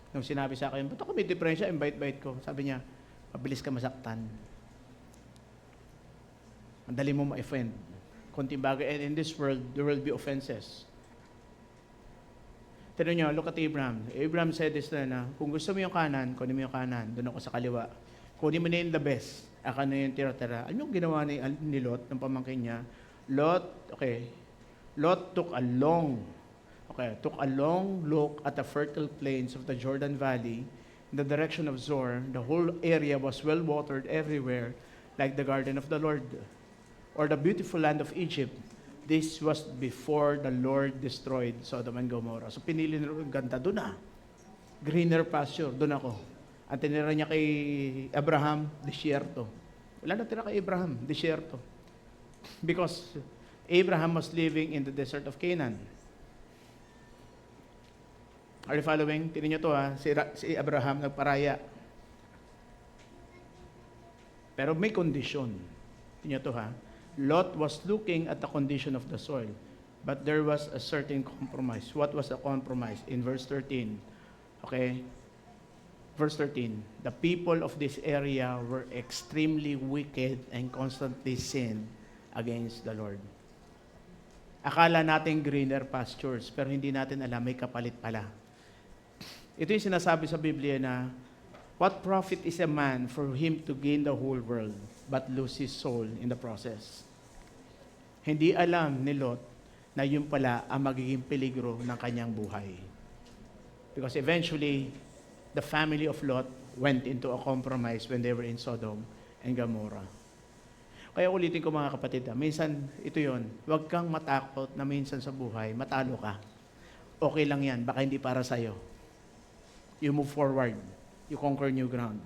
Nung sinabi sa akin, ba't ako may diferensya, invite ko. Sabi niya, mabilis ka masaktan. Madali mo ma-offend. Kunting bagay, and in this world, there will be offenses. Tignan nyo, look at Abraham. Abraham said this na, kung gusto mo yung kanan, kunin mo yung kanan, doon ako sa kaliwa. Kunin mo na yung the best, aka na yung tira-tira. Ano yung ginawa ni Lot, ng pamangkin niya? Lot took a long look at the fertile plains of the Jordan Valley in the direction of Zoar. The whole area was well watered everywhere, like the garden of the Lord, or the beautiful land of Egypt. This was before the Lord destroyed Sodom and Gomorrah. So pinili nila, ganda doon na. Greener pasture, doon ako. Ang tinira niya kay Abraham, desierto. Wala na tira kay Abraham, desierto. Because Abraham was living in the desert of Canaan. Are you following? Tingnan niyo to ha, si Abraham nagparaya. Pero may condition. Tingnan niyo to ha. Lot was looking at the condition of the soil, but there was a certain compromise. What was the compromise? In verse 13, okay? Verse 13, the people of this area were extremely wicked and constantly sinned against the Lord. Akala natin greener pastures, pero hindi natin alam, may kapalit pala. Ito yung sinasabi sa Biblia na, what profit is a man for him to gain the whole world, but lose his soul in the process? Hindi alam ni Lot na yun pala ang magiging peligro ng kanyang buhay. Because eventually, the family of Lot went into a compromise when they were in Sodom and Gomorrah. Kaya ulitin ko mga kapatid, minsan ito yon, huwag kang matakot na minsan sa buhay, matalo ka. Okay lang yan, baka hindi para sa'yo. You move forward, you conquer new ground.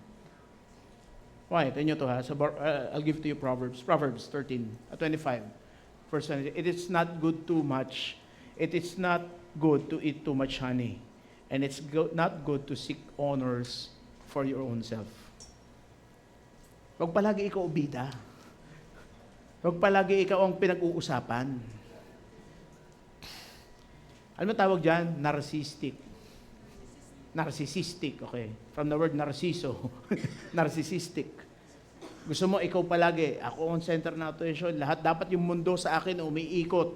Why? Ito nyo to ha, I'll give to you Proverbs 13, 25. Verse 20, it is not good too much, it is not good to eat too much honey, and it's not good to seek honors for your own self. Huwag palagi ikaw bida. Huwag palagi ikaw ang pinag-uusapan. Ano tawag dyan? Narcissistic, okay. From the word narciso, narcissistic. Gusto mo, ikaw palagi, ako ang center ng attention, lahat dapat yung mundo sa akin umiikot.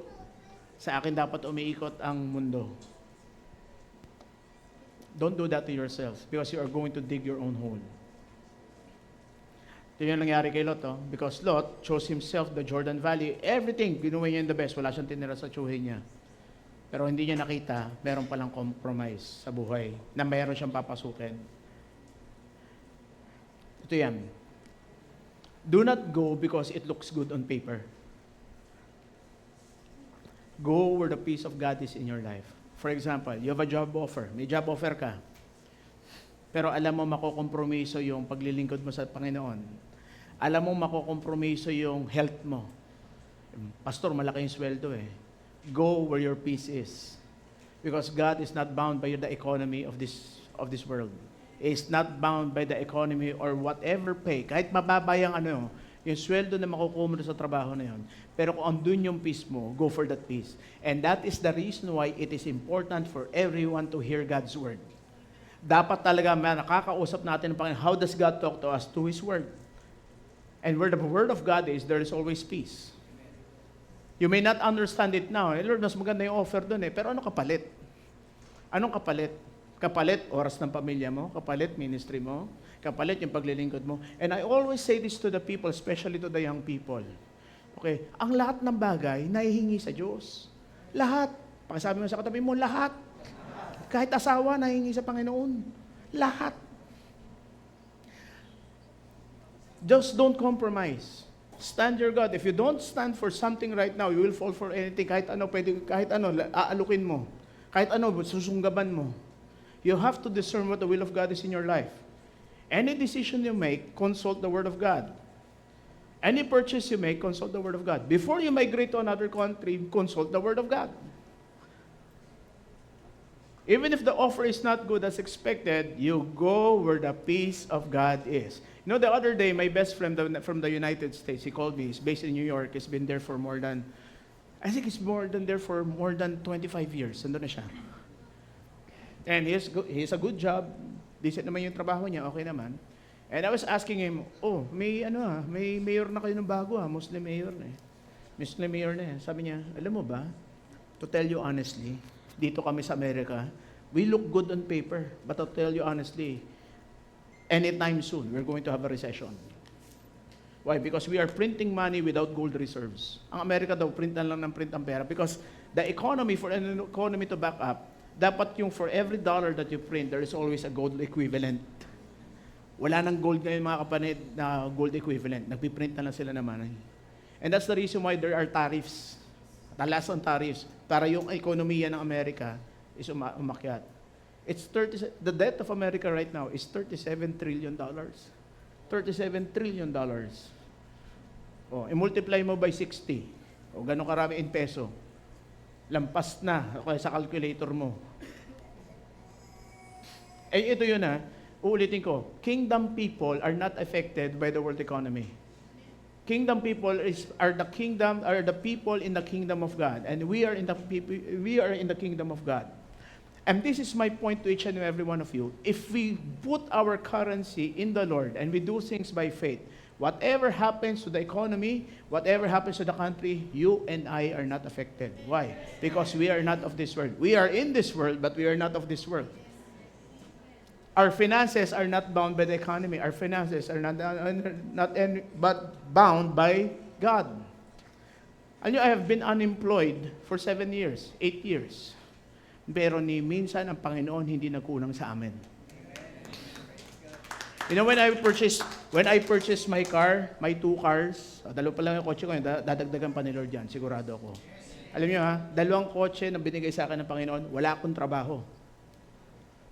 Sa akin dapat umiikot ang mundo. Don't do that to yourself because you are going to dig your own hole. Ito yung nangyari kay Lot, because Lot chose himself the Jordan Valley. Everything, ginawa niya yung the best. Wala siyang tinira sa tsuhin niya. Pero hindi niya nakita, meron palang compromise sa buhay na meron siyang papasukin. Ito yan. Do not go because it looks good on paper. Go where the peace of God is in your life. For example, you have a job offer. May job offer ka. Pero alam mo makokompromiso yung paglilingkod mo sa Panginoon. Alam mo makokompromiso yung health mo. Pastor, malaki yung sweldo eh. Go where your peace is. Because God is not bound by the economy of this world. Is not bound by the economy or whatever pay. Kahit mababa yung yung sweldo na makukuha mo sa trabaho na yun. Pero kung andun yung peace mo, go for that peace. And that is the reason why it is important for everyone to hear God's word. Dapat talaga nakakausap natin ng Panginoon, how does God talk to us? To His word. And where the word of God is, there is always peace. You may not understand it now. Lord, mas maganda yung offer dun pero ano kapalit? Anong kapalit? Kapalit, oras ng pamilya mo. Kapalit, ministry mo. Kapalit, yung paglilingkod mo. And I always say this to the people, especially to the young people. Okay, ang lahat ng bagay, nahihingi sa Diyos. Lahat. Pakisabi mo sa katabi mo, lahat. Kahit asawa, nahihingi sa Panginoon. Lahat. Just don't compromise. Stand your God. If you don't stand for something right now, you will fall for anything. Kahit ano, aalukin mo. Kahit ano, susunggaban mo. You have to discern what the will of God is in your life. Any decision you make, consult the Word of God. Any purchase you make, consult the Word of God. Before you migrate to another country, consult the Word of God. Even if the offer is not good as expected, you go where the peace of God is. You know, the other day, my best friend from the United States, he called me. He's based in New York. He's been there for more than 25 years. Nandun na siya. And he has a good job. Decent naman yung trabaho niya, okay naman. And I was asking him, may mayor na kayo ng bago Muslim mayor na Muslim mayor na Sabi niya, alam mo ba, to tell you honestly, dito kami sa Amerika, We look good on paper, but I'll tell you honestly, anytime soon, we're going to have a recession. Why? Because we are printing money without gold reserves. Ang Amerika daw, printan lang ng print ang pera. Because the economy, for an economy to back up, dapat yung for every dollar that you print, there is always a gold equivalent. Wala nang gold ngayon mga kapatid na gold equivalent. Nagpiprint na lang sila ng money. And that's the reason why there are tariffs. Talas ang tariffs para yung ekonomiya ng Amerika is umakyat. The debt of America right now is $37 trillion. $37 trillion. Oh, i-multiply mo by 60. O gano'ng karami in peso. Lampas na kaya sa calculator mo. Eh ito yun uulitin ko. Kingdom people are not affected by the world economy. Kingdom people are the people in the kingdom of God, and we are in the kingdom of God. And this is my point to each and every one of you. If we put our currency in the Lord and we do things by faith, whatever happens to the economy, whatever happens to the country, you and I are not affected. Why? Because we are not of this world. We are in this world, but we are not of this world. Our finances are not bound by the economy. Our finances are but bound by God. And I have been unemployed for 7 years, 8 years. Pero ni minsan ang Panginoon hindi nagkulang sa amin. You know, when I purchased my car, my 2 cars, dalawa pa lang yung kotse ko, dadagdagan pa ni Lord yan, sigurado ako. Alam niyo 2 kotse na binigay sa akin ng Panginoon, wala akong trabaho.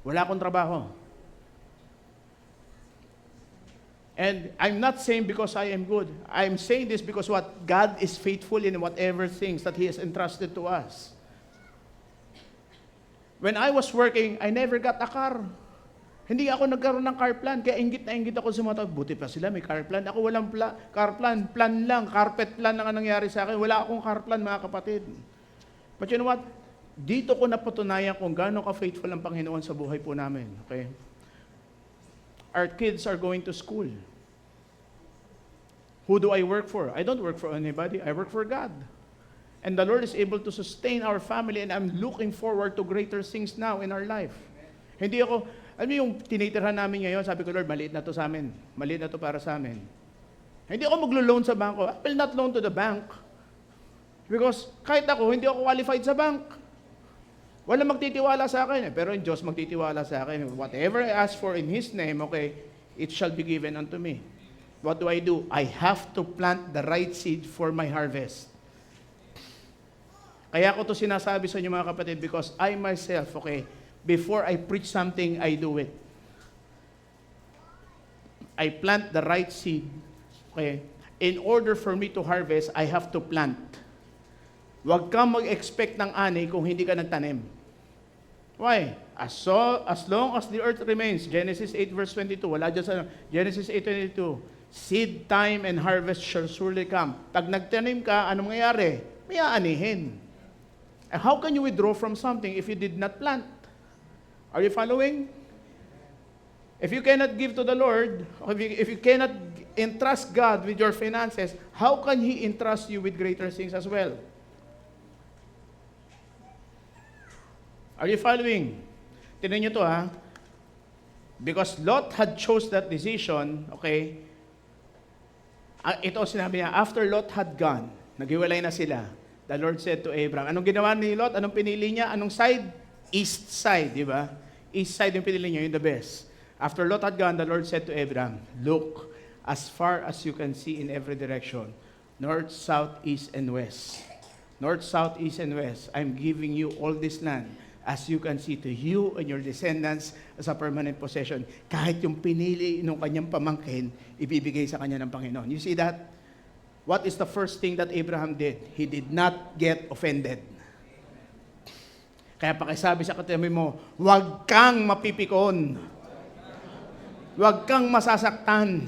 Wala akong trabaho. And I'm not saying because I am good. I'm saying this because God is faithful in whatever things that He has entrusted to us. When I was working, I never got a car. Hindi ako nagkaroon ng car plan, kaya ingit na ingit ako sa mga tao. Buti pa sila, may car plan. Ako walang car plan, plan lang, carpet plan lang ang nangyari sa akin. Wala akong car plan, mga kapatid. But you know what? Dito ko napatunayan kung gaano ka-faithful ang Panginoon sa buhay po namin. Okay? Our kids are going to school. Who do I work for? I don't work for anybody. I work for God. And the Lord is able to sustain our family, and I'm looking forward to greater things now in our life. Hindi ako, yung tinitirhan namin ngayon, sabi ko, Lord, maliit na to sa amin. Maliit na to para sa amin. Hindi ako maglo-loan sa banko. I will not loan to the bank. Because kahit ako, hindi ako qualified sa bank. Wala magtitiwala sa akin. Pero yung Diyos magtitiwala sa akin. Whatever I ask for in His name, okay, it shall be given unto me. What do? I have to plant the right seed for my harvest. Kaya ko to sinasabi sa inyo mga kapatid because I myself, okay, before I preach something, I do it. I plant the right seed. Okay? In order for me to harvest, I have to plant. Huwag kang mag-expect ng ani kung hindi ka nagtanim. Why? As long as the earth remains, Genesis 8 verse 22, wala dyan sa Genesis 8:22, seed time and harvest shall surely come. Pag nagtanim ka, anong mangyayari? May aanihin. And how can you withdraw from something if you did not plant? Are you following? If you cannot give to the Lord, if you cannot entrust God with your finances, how can He entrust you with greater things as well? Are you following? Tingnan niyo to Because Lot had chose that decision, okay? Ito sinabi niya, after Lot had gone, naghiwalay na sila, the Lord said to Abraham, anong ginawa ni Lot? Anong pinili niya? Anong side? East side, di ba? East side yung pinili niya, yung the best. After Lot had gone, the Lord said to Abraham, look, as far as you can see in every direction, north, south, east, and west. North, south, east, and west. I'm giving you all this land, as you can see, to you and your descendants as a permanent possession. Kahit yung pinili ng kanyang pamangkin, ibibigay sa kanya ng Panginoon. You see that? What is the first thing that Abraham did? He did not get offended. Kaya pakisabi sa katabi mo, huwag kang mapipikon. Huwag kang masasaktan.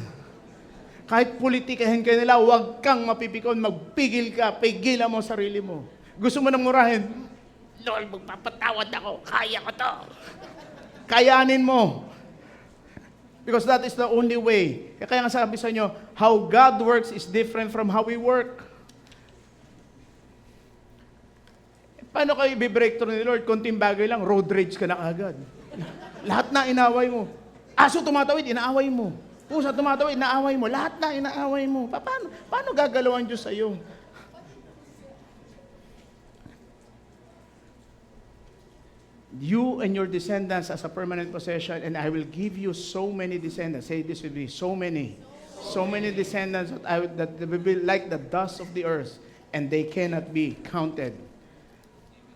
Kahit politikahin ka nila, huwag kang mapipikon. Magpigil ka, pigilan mo sarili mo. Gusto mo nang murahin? Lord, magpapatawad ako. Kaya ko to. Kayanin mo. Because that is the only way. Kaya nga sabi sa inyo, how God works is different from how we work. Paano kayo i-breakthrough ni Lord? Konting bagay lang, road rage ka na agad. Lahat na inaway mo. Aso tumatawid, inaaway mo. Pusa tumatawid, inaaway mo. Lahat na inaaway mo. Paano gagalaw ang Diyos sa'yo? You and your descendants as a permanent possession, and I will give you so many descendants. Say this with me, so many. So many descendants that will be like the dust of the earth, and they cannot be counted.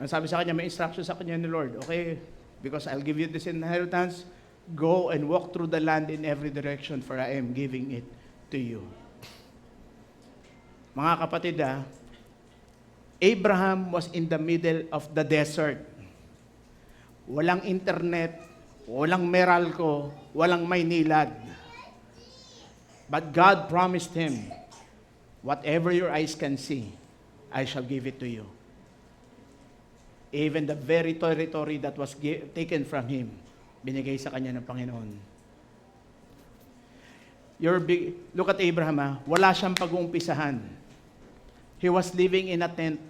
Ang sabi sa kanya, may instruction sa kanya ni Lord, okay, because I'll give you this inheritance, go and walk through the land in every direction, for I am giving it to you. Mga kapatid, Abraham was in the middle of the desert. Walang internet, walang Meralco, walang Maynilad. But God promised him, whatever your eyes can see, I shall give it to you. Even the very territory that was taken from him, binigay sa kanya ng Panginoon. Look at Abraham, wala siyang pag-uumpisahan. He was living in a tent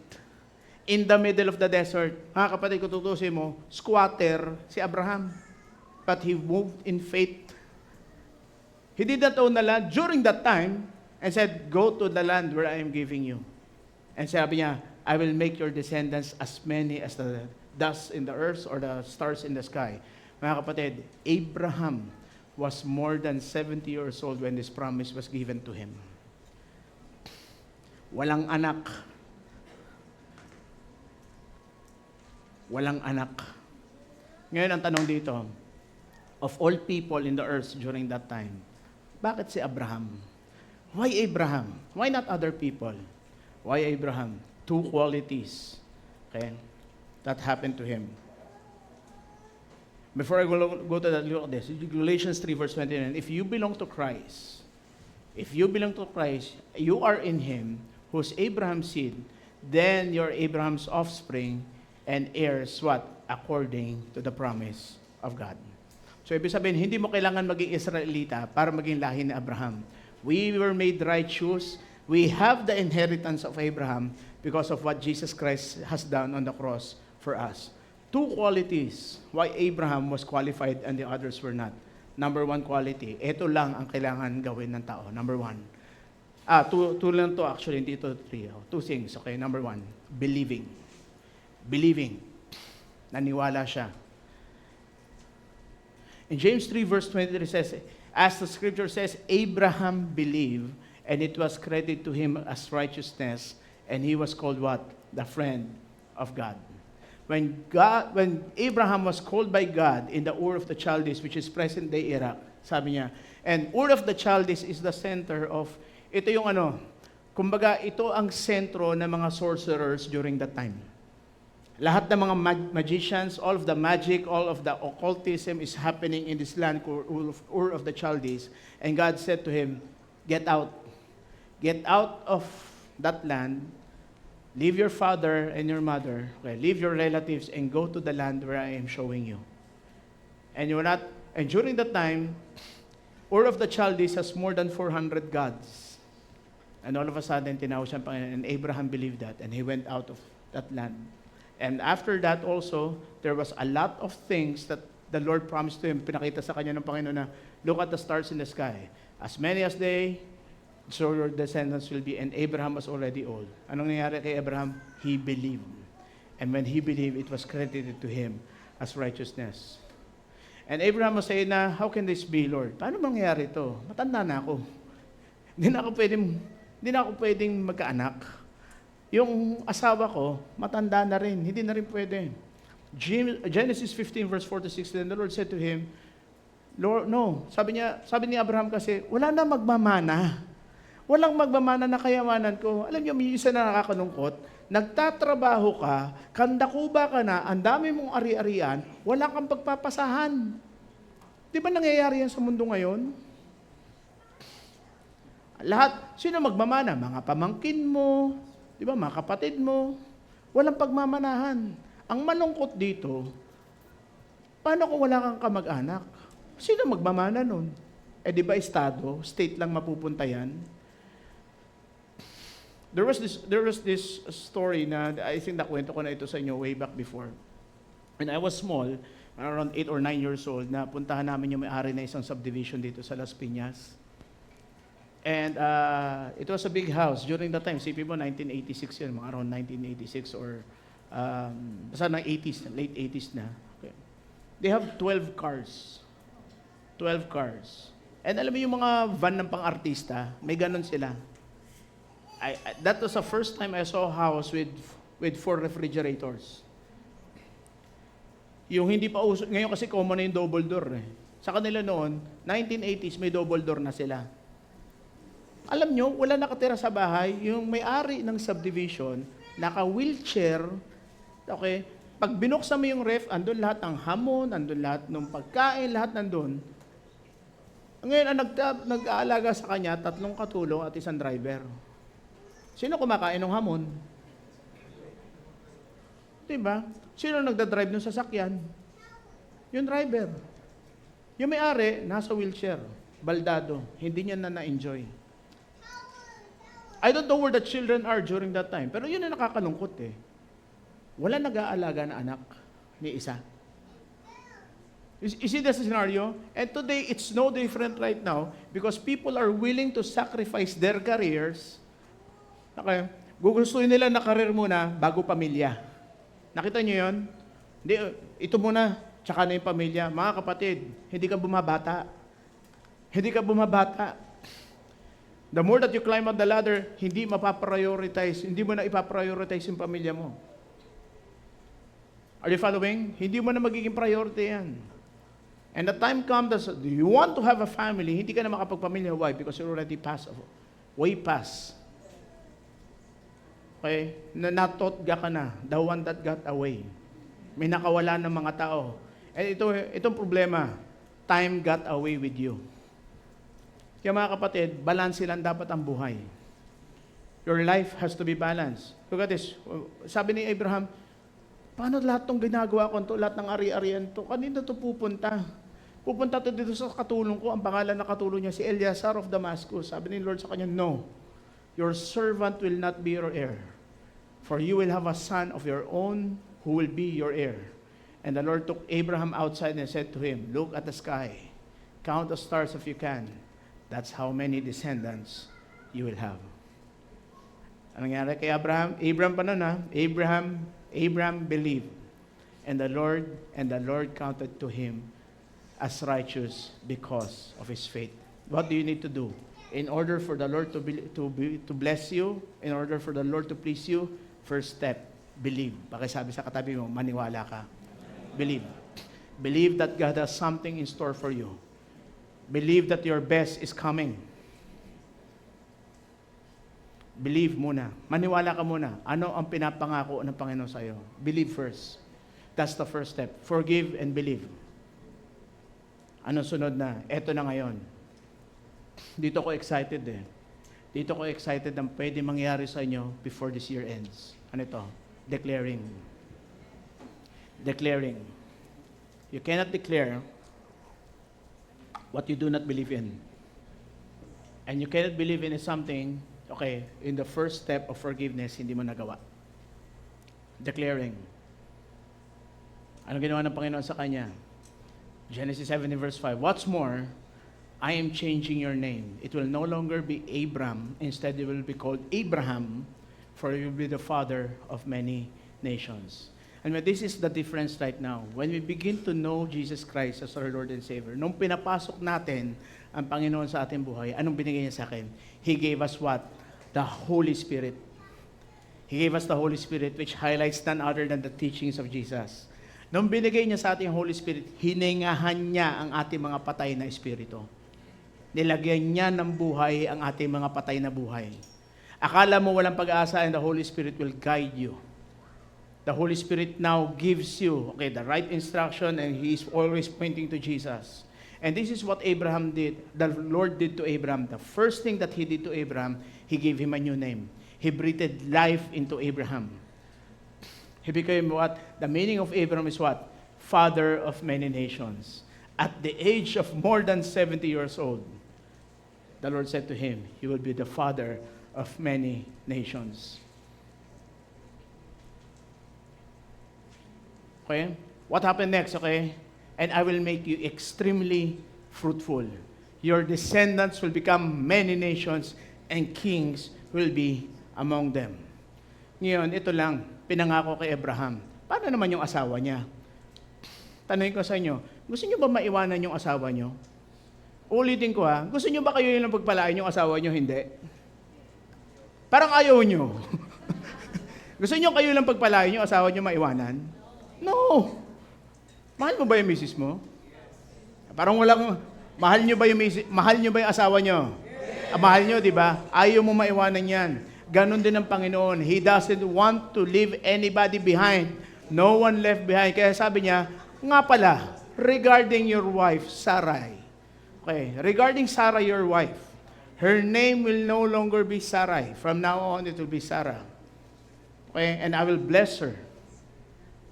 in the middle of the desert. Mga kapatid, kung tutusin mo, squatter si Abraham. But he moved in faith. He did not own the land during that time and said, go to the land where I am giving you. And sabi niya, I will make your descendants as many as the dust in the earth or the stars in the sky. Mga kapatid, Abraham was more than 70 years old when this promise was given to him. Walang anak. Walang anak. Ngayon ang tanong dito, of all people in the earth during that time, bakit si Abraham? Why Abraham? Why not other people? Why Abraham? Two qualities, okay, that happened to him. Before I go to that, look at this. Galatians 3 verse 29, if you belong to Christ, you are in Him, who's Abraham's seed, then you're Abraham's offspring, and heirs, what? According to the promise of God. So, ibig sabihin, hindi mo kailangan maging Israelita para maging lahi ni Abraham. We were made righteous. We have the inheritance of Abraham because of what Jesus Christ has done on the cross for us. Two qualities why Abraham was qualified and the others were not. Number one quality, ito lang ang kailangan gawin ng tao. Number one. Two lang to actually, hindi ito three. Two things, okay? Number one, believing. Believing. Naniwala siya. In James 3 verse 23 says, as the scripture says, Abraham believed, and it was credited to him as righteousness, and he was called what? The friend of God. When Abraham was called by God in the Ur of the Chaldees, which is present-day Iraq, sabi niya, and Ur of the Chaldees is the center of, ito yung kumbaga, ito ang sentro ng mga sorcerers during that time. Lahat ng mga magicians, all of the magic, all of the occultism is happening in this land, Ur of the Chaldees. And God said to him, get out. Get out of that land. Leave your father and your mother. Okay, leave your relatives and go to the land where I am showing you. And during that time, Ur of the Chaldees has more than 400 gods. And all of a sudden, tinawag siya ng Panginoon, and Abraham believed that, and he went out of that land. And after that also, there was a lot of things that the Lord promised to him. Pinakita sa kanya ng Panginoon na, look at the stars in the sky. As many as they, so your descendants will be. And Abraham was already old. Anong nangyari kay Abraham? He believed. And when he believed, it was credited to him as righteousness. And Abraham was saying na, how can this be, Lord? Paano mangyayari ito? Matanda na ako. Hindi na ako pwedeng magkaanak. Yung asawa ko, matanda na rin. Hindi na rin pwede. Genesis 15 verse 46, then the Lord said to him, Lord, no. Sabi ni Abraham kasi, wala na magmamana. Walang magmamana na kayamanan ko. Alam niyo, may isa na nakakalungkot. Nagtatrabaho ka, kandakuba ka na, ang dami mong ari-arian, wala kang pagpapasahan. Di ba nangyayari yan sa mundo ngayon? Lahat, sino magmamana? Mga pamangkin mo, di ba, mga kapatid mo, walang pagmamanahan. Ang malungkot dito, paano kung wala kang kamag-anak? Sino magmamana nun? Eh di ba estado, state lang mapupunta yan? There was this story na I think nakwento ko na ito sa inyo way back before. When I was small, around 8 or 9 years old, napuntahan namin yung may-ari na isang subdivision dito sa Las Piñas. And it was a big house. During that time, sipin mo, 1986 yun, mga around 1986 or basta ng 80s, late 80s na. Okay. They have 12 cars. 12 cars. And alam mo yung mga van ng pang-artista, may ganun sila. That was the first time I saw a house with 4 refrigerators. Yung hindi pa uso, ngayon kasi common na yung double door eh. Sa kanila noon, 1980s may double door na sila. Alam nyo, wala nakatira sa bahay, yung may-ari ng subdivision, naka-wheelchair, okay, pag binuksan mo yung ref, andun lahat ng hamon, andun lahat ng pagkain, lahat nandun. Ngayon, ang nag-aalaga sa kanya, 3 katulong at 1 driver. Sino kumakain ng hamon? Diba? Sino nagdadrive ng sasakyan? Yung driver. Yung may-ari, nasa wheelchair, baldado, hindi niya na-enjoy. I don't know where the children are during that time, pero yun ang nakakalungkot eh. Wala nag-aalaga na anak ni isa. You see the scenario? And today, it's no different right now because people are willing to sacrifice their careers. Okay. Gugustuhin nila na career muna bago pamilya. Nakita niyo yun? Hindi, ito muna, tsaka na yung pamilya. Mga kapatid, hindi ka bumabata. Hindi ka bumabata. The more that you climb on the ladder, hindi mapaprioritize, hindi mo na ipaprioritize yung pamilya mo. Are you following? Hindi mo na magiging priority yan. And the time comes that you want to have a family, hindi ka na makapagpamilya. Why? Because you're already way past. Okay? Natotga ka na. The one that got away. May nakawala ng mga tao. And itong problema, time got away with you. Kaya mga kapatid, balance lang dapat ang buhay. Your life has to be balanced. Look at this. Sabi ni Abraham, paano lahat ng ginagawa ko to, lahat ng ari-arian to, kanino to pupunta? Pupunta to dito sa katulong ko, ang pangalan na katulong niya, si Eleazar of Damascus. Sabi ni Lord sa kanya, no, your servant will not be your heir, for you will have a son of your own who will be your heir. And the Lord took Abraham outside and said to him, look at the sky, count the stars if you can. That's how many descendants you will have. Ano nangyari kay Abraham? Abraham pa nun ha? Abraham believed, and the Lord counted to him as righteous because of his faith. What do you need to do? In order for the Lord to bless you, in order for the Lord to please you, first step, believe. Pakisabi sa katabi mo, maniwala ka. Believe. Believe that God has something in store for you. Believe that your best is coming. Believe muna. Maniwala ka muna. Ano ang pinapangako ng Panginoon sa iyo? Believe first. That's the first step. Forgive and believe. Ano sunod na? Eto na ngayon. Dito ko excited eh. Dito ko excited ang pwede mangyari sa inyo before this year ends. Ano ito? Declaring. Declaring. You cannot declare what you do not believe in. And you cannot believe in something, okay, in the first step of forgiveness, hindi mo nagawa. Declaring. Ano ginawa ng Panginoon sa kanya? Genesis 7 verse 5. What's more, I am changing your name. It will no longer be Abram. Instead, it will be called Abraham, for you will be the father of many nations. And this is the difference right now. When we begin to know Jesus Christ as our Lord and Savior, nung pinapasok natin ang Panginoon sa ating buhay, anong binigay niya sa akin? He gave us what? The Holy Spirit. He gave us the Holy Spirit, which highlights none other than the teachings of Jesus. Nung binigay niya sa ating Holy Spirit, hiningahan niya ang ating mga patay na espiritu. Nilagyan niya ng buhay ang ating mga patay na buhay. Akala mo walang pag-asa and the Holy Spirit will guide you. The Holy Spirit now gives you, okay, the right instruction, and He is always pointing to Jesus. And this is what Abraham did, the Lord did to Abraham. The first thing that He did to Abraham, He gave him a new name. He breathed life into Abraham. He became what? The meaning of Abraham is what? Father of many nations. At the age of more than 70 years old, the Lord said to him, you will be the father of many nations. Okay? What happened next, okay? And I will make you extremely fruitful. Your descendants will become many nations, and kings will be among them. Ngayon, ito lang, pinangako kay Abraham. Paano naman yung asawa niya? Tanungin ko sa inyo, gusto niyo ba maiwanan yung asawa niyo? Ulitin ko ha, gusto niyo ba kayo yung pagpalain yung asawa niyo? Hindi. Parang ayaw niyo. Gusto niyo kayo lang pagpalain yung asawa niyo maiwanan? No. Mahal mo ba yung misis mo? Parang walang, mahal niyo ba yung asawa niyo? Mahal niyo, di ba? Ayaw mo maiwanan yan. Ganon din ang Panginoon. He doesn't want to leave anybody behind. No one left behind. Kaya sabi niya, nga pala, regarding your wife, Sarai. Okay, regarding Sarah, your wife, her name will no longer be Sarai. From now on, it will be Sarah. Okay, and I will bless her.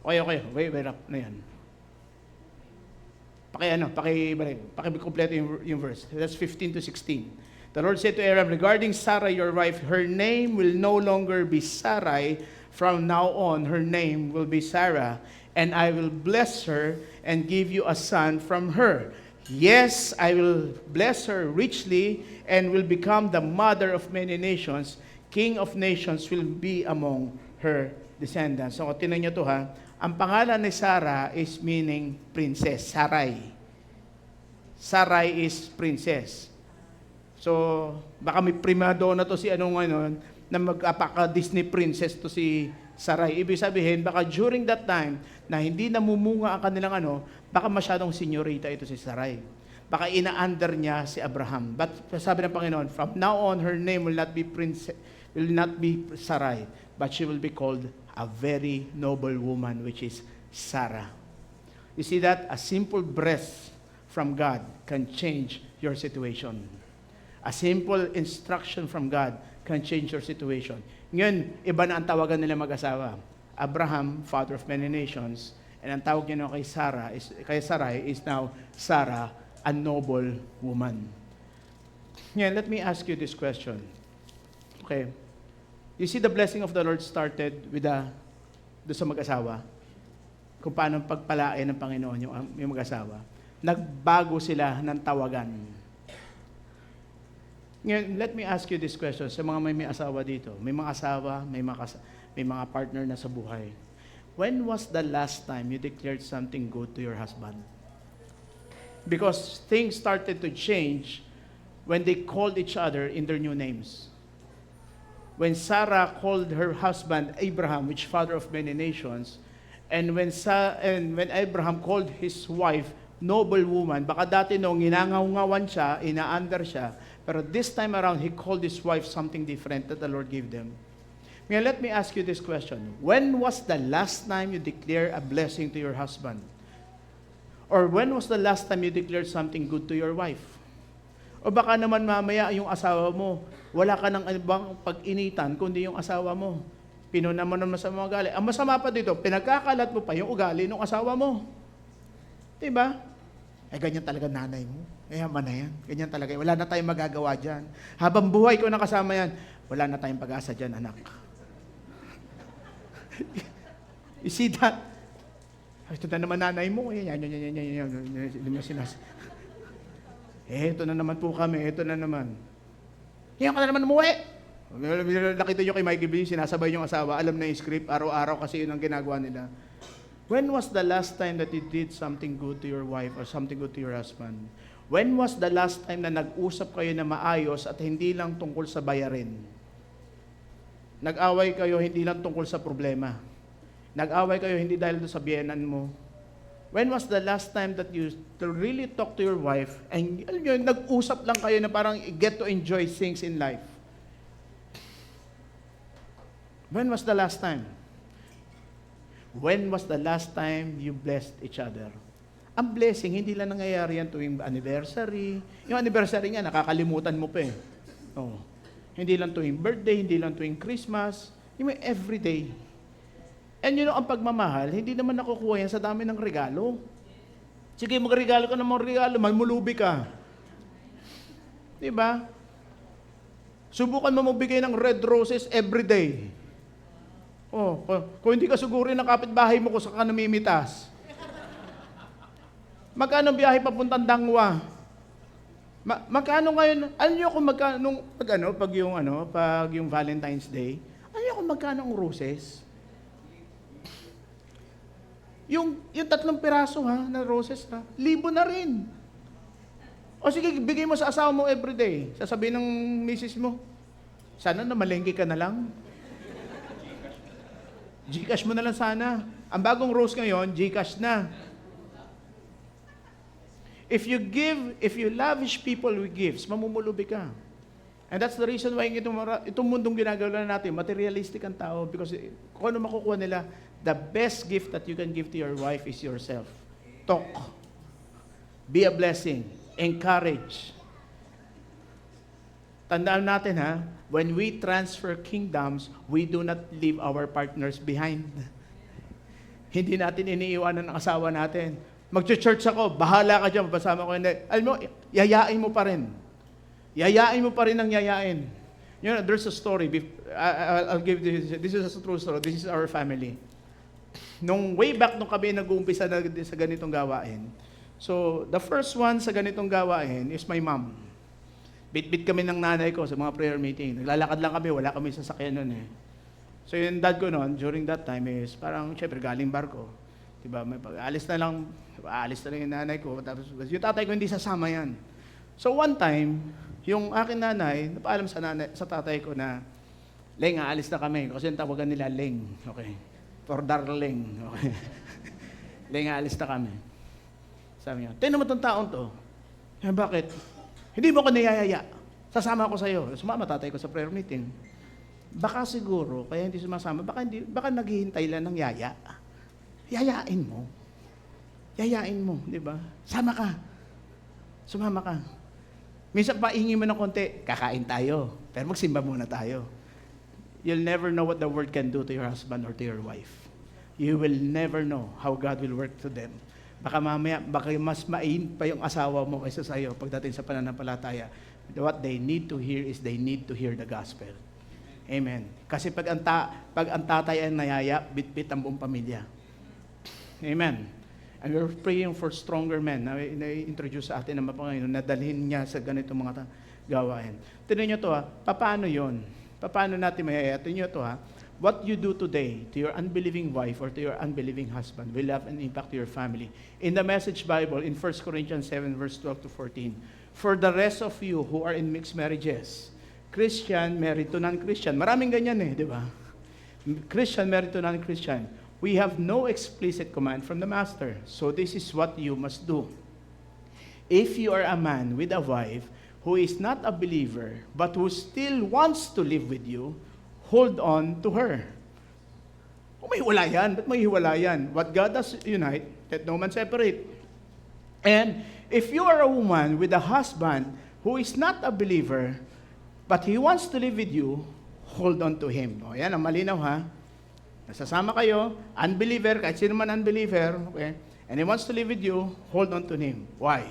Okay, wait up na yan. Pakikumpleto yung verse. That's 15 to 16. The Lord said to Abraham, regarding Sarah, your wife, her name will no longer be Sarai. From now on, her name will be Sarah, and I will bless her and give you a son from her. Yes, I will bless her richly and will become the mother of many nations. King of nations will be among her descendants. So, tinan niyo to ha. Ang pangalan ni Sarah is meaning princess, Sarai. Sarai is princess. So, baka may prima donna to si na magpaka-Disney princess to si Sarai. Ibig sabihin, baka during that time, na hindi namumunga ang kanilang baka masyadong senyorita ito si Sarai. Baka ina-under niya si Abraham. But sabi ng Panginoon, from now on, her name will not be Sarai, but she will be called a very noble woman, which is Sarah. You see that? A simple breath from God can change your situation. A simple instruction from God can change your situation. Ngayon, iba na ang tawagan nila mag-asawa. Abraham, father of many nations, and ang tawag niya kay Sarai is now Sarah, a noble woman. Ngayon, let me ask you this question. Okay. You see the blessing of the Lord started with doon sa mag-asawa? Kung paano pagpalain ng Panginoon yung mag-asawa. Nagbago sila ng tawagan. Ngayon, let me ask you this question sa mga may asawa dito. May mga asawa, may mga partner na sa buhay. When was the last time you declared something good to your husband? Because things started to change when they called each other in their new names. When Sarah called her husband Abraham, which father of many nations, and when Abraham called his wife noble woman, baka dati nung ginangaw-ngawan siya, ina-under siya, pero this time around, he called his wife something different that the Lord gave them. Now, let me ask you this question. When was the last time you declared a blessing to your husband? Or when was the last time you declared something good to your wife? O baka naman mamaya yung asawa mo, wala ka ng ibang pag-initan kundi yung asawa mo. Pinuna mo naman sa mga ugali. Ang masama pa dito, pinagkakalat mo pa yung ugali ng asawa mo. Diba? Ganyan talaga nanay mo. Mayaman na yan. Ganyan talaga. Wala na tayong magagawa dyan. Habang buhay ko nakasama yan, wala na tayong pag-asa dyan, anak. You see that? Ito na naman nanay mo. Ito na naman po kami. Ito na naman. Yan ka na naman umuwi. Nakita nyo kay Mikey B, sinasabay yung asawa. Alam na yung script. Araw-araw kasi yun ang ginagawa nila. When was the last time that you did something good to your wife or something good to your husband? When was the last time na nag-usap kayo na maayos at hindi lang tungkol sa bayarin? Nag-away kayo hindi lang tungkol sa problema. Nag-away kayo hindi dahil sa biyenan mo. When was the last time that you really talk to your wife and nag-usap lang kayo na parang get to enjoy things in life? When was the last time? When was the last time you blessed each other? Ang blessing, hindi lang nangyayari yan tuwing anniversary. Yung anniversary nga, nakakalimutan mo pa eh. Oh. Hindi lang tuwing birthday, hindi lang tuwing Christmas. Yung everyday. And ang pagmamahal, hindi naman nakukuha yan sa dami ng regalo. Sige, magregalo ka ng mga regalo, malmulubi ka. Diba? Subukan mo magbigay ng red roses every day. Oh, kung hindi ka sugurin ng kapitbahay mo kung saan ka namimitas. Magkano ang biyahe papuntang Dangwa? Magkano ngayon? Alam niyo kung magkano pag yung Valentine's Day? Alam niyo kung magkano ang roses? Yung 3 piraso na roses 1,000 na rin. O sige, bigay mo sa asawa mo everyday. Sasabihin ng misis mo, sana na malengke ka na lang. Gcash mo na lang sana. Ang bagong rose ngayon, Gcash na. If you lavish people with gifts, mamumulubi ka. And that's the reason why itong mundong ginagawa natin, materialistic ang tao because kung ano makukuha nila, the best gift that you can give to your wife is yourself. Talk. Be a blessing. Encourage. Tandaan natin when we transfer kingdoms, we do not leave our partners behind. Hindi natin iniiwanan ang asawa natin. Mag-church ako, bahala ka dyan, mapasama ko. Alam mo, yayain mo pa rin. Yayain mo pa rin ang yayain. You know, there's a story. I'll give this is a true story. This is our family. Nung way back nung kami nag-uumpisa sa ganitong gawain, so the first one sa ganitong gawain is my mom. Bit-bit kami ng nanay ko sa mga prayer meeting. Naglalakad lang kami, wala kami sasakyan nun So yung dad ko noon, during that time is parang syempre galing barko. Diba, aalis na lang yung nanay ko. Tapos yung tatay ko hindi sasama yan. So one time, yung akin nanay, napaalam sa tatay ko na, Leng, aalis na kami. Kasi yung tawagan nila, Leng. Okay. For darling. Okay. Leng, aalis na kami. Sabi niya, tingnan mo itong taon to. Bakit? Hindi mo ko niyayaya. Sasama ako sa'yo. Sumama tatay ko sa prayer meeting. Baka siguro, kaya hindi sumasama, baka naghihintay lang ng yaya. Yayain mo. Yayain mo, di ba? Sama ka. Sumama ka. Minsan pahingi mo ng konti, kakain tayo. Pero magsimba muna tayo. You'll never know what the word can do to your husband or to your wife. You will never know how God will work to them. Baka mamaya, mas main pa yung asawa mo kaysa sa'yo pagdating sa pananampalataya. What they need to hear is they need to hear the gospel. Amen. Kasi pag ang tatay ay nayaya, bit-bit ang buong pamilya. Amen. And we're praying for stronger men. Na-introduce sa atin ng Panginoon na dalhin niya sa ganitong mga gawain. Tignan niyo to paano yon? Paano natin mayaya? Tignan niyo to What you do today to your unbelieving wife or to your unbelieving husband will have an impact to your family. In the Message Bible, in 1 Corinthians 7, verse 12 to 14, for the rest of you who are in mixed marriages, Christian married to non-Christian. Maraming ganyan di ba? Christian married to non-Christian. We have no explicit command from the master. So this is what you must do. If you are a man with a wife who is not a believer, but who still wants to live with you, hold on to her. Kung may hiwalayan, ba't may hiwalayan? What God does unite, let no man separate. And if you are a woman with a husband who is not a believer, but he wants to live with you, hold on to him. O, yan ang malinaw Nasasama kayo, unbeliever, kahit sino man unbeliever, okay? And he wants to live with you, hold on to him. Why?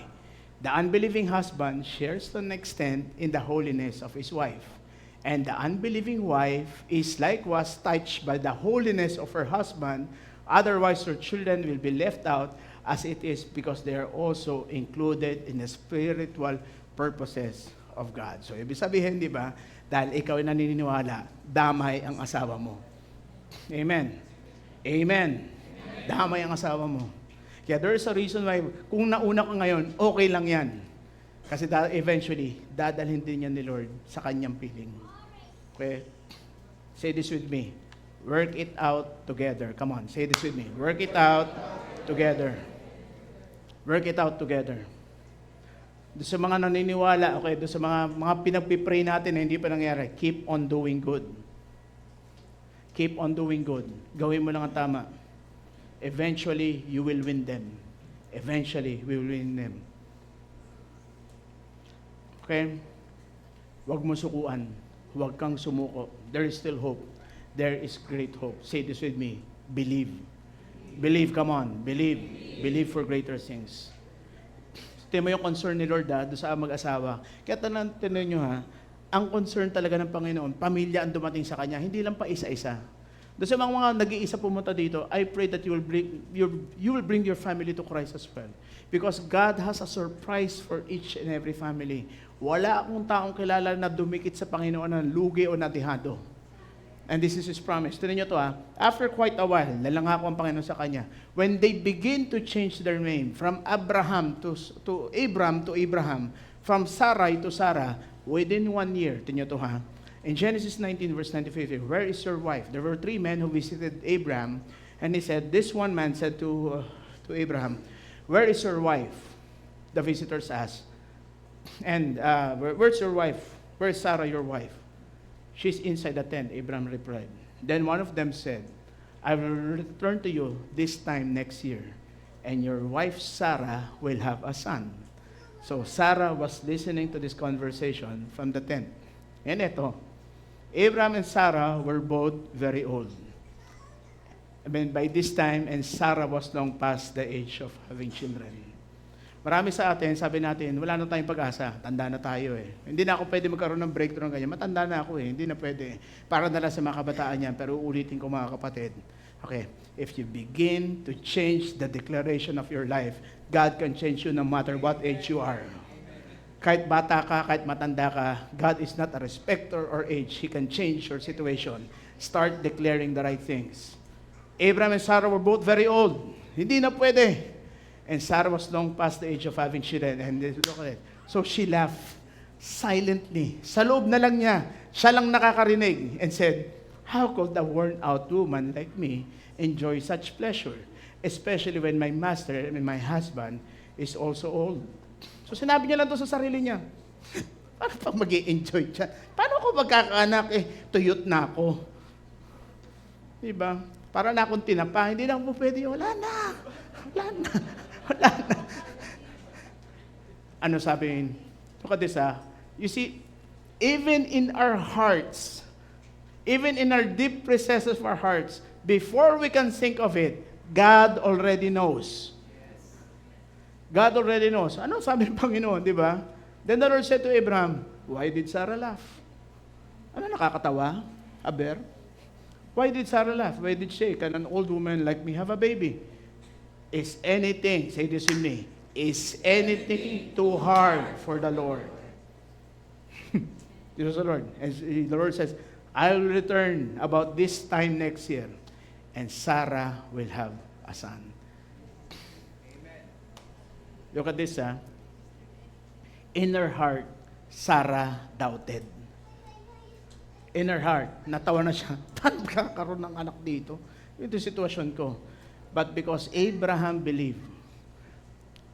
The unbelieving husband shares to an extent in the holiness of his wife. And the unbelieving wife is likewise touched by the holiness of her husband, otherwise her children will be left out as it is because they are also included in the spiritual purposes of God. So, ibig sabihin, di ba, dahil ikaw ay naniniwala, damay ang asawa mo. Amen. Amen. Damay ang asawa mo. Kaya there is a reason why, kung nauna ka ngayon, okay lang yan. Kasi eventually, dadalhin din yan ni Lord sa kanyang piling. Okay? Say this with me. Work it out together. Come on, say this with me. Work it out together. Work it out together. Doon sa mga naniniwala, okay, doon sa mga pinagpipray natin na hindi pa nangyari, keep on doing good. Keep on doing good. Gawin mo lang ang tama. Eventually, you will win them. Eventually, we will win them. Okay? Huwag mo sukuan. Huwag kang sumuko. There is still hope. There is great hope. Say this with me. Believe. Believe, come on. Believe. Believe for greater things. Ito mo yung concern ni Lord doon sa mag-asawa. Kaya tinan nyo ang concern talaga ng Panginoon, pamilya ang dumating sa Kanya, hindi lang pa isa-isa. Doon sa mga nag-iisa pumunta dito, I pray that you will bring your family to Christ as well. Because God has a surprise for each and every family. Wala akong taong kilala na dumikit sa Panginoon ng lugi o natihado. And this is His promise. Tinan niyo to after quite a while, nalangako ang Panginoon sa kanya. When they begin to change their name from Abraham to Abram to Abraham, from Sarai to Sarah, within 1 year, tinan niyo to in Genesis 19 verse 95, where is your wife? There were 3 men who visited Abraham, and he said, this one man said to Abraham, where is your wife? The visitors asked. And where's your wife? Where's Sarah, your wife? She's inside the tent, Abraham replied. Then one of them said, I will return to you this time next year, and your wife Sarah will have a son. So Sarah was listening to this conversation from the tent. And ito, Abraham and Sarah were both very old. I mean, by this time, and Sarah was long past the age of having children. Marami sa atin, sabi natin, wala na tayong pag-asa, tanda na tayo Hindi na ako pwede magkaroon ng breakthrough ng ganyan, matanda na ako hindi na pwede. Para na lang sa mga kabataan yan, pero uulitin ko mga kapatid. Okay, if you begin to change the declaration of your life, God can change you no matter what age you are. Kahit bata ka, kahit matanda ka, God is not a respecter or age. He can change your situation. Start declaring the right things. Abraham and Sarah were both very old. Hindi na pwede. And Sarah was long past the age of having children. And look at it. So she laughed silently. Sa loob na lang niya, siya lang nakakarinig and said, how could a worn-out woman like me enjoy such pleasure? Especially when my master and my husband is also old. So sinabi niya lang to sa sarili niya. Paano pa mag-i-enjoy siya? Paano ako magkakaanak? Tuyot na ako. Diba? Para na akong tinapa. Hindi na ako pwede. Wala na. Wala na. Wala na. Ano sabi? Look at this You see, even in our hearts, even in our deep recesses of our hearts, before we can think of it, God already knows. God already knows. Ano sabi ng Panginoon, di ba? Then the Lord said to Abraham, why did Sarah laugh? Ano nakakatawa? Aber? Why did Sarah laugh? Why did she? Can an old woman like me have a baby? Is anything, say this with me, is anything too hard for the Lord? This is the Lord. And the Lord says, I will return about this time next year, and Sarah will have a son. Amen. Look at this, In her heart, Sarah doubted. In her heart, natawa na siya. Paano kakaroon ng anak dito? Ito yung sitwasyon ko. But because Abraham believed,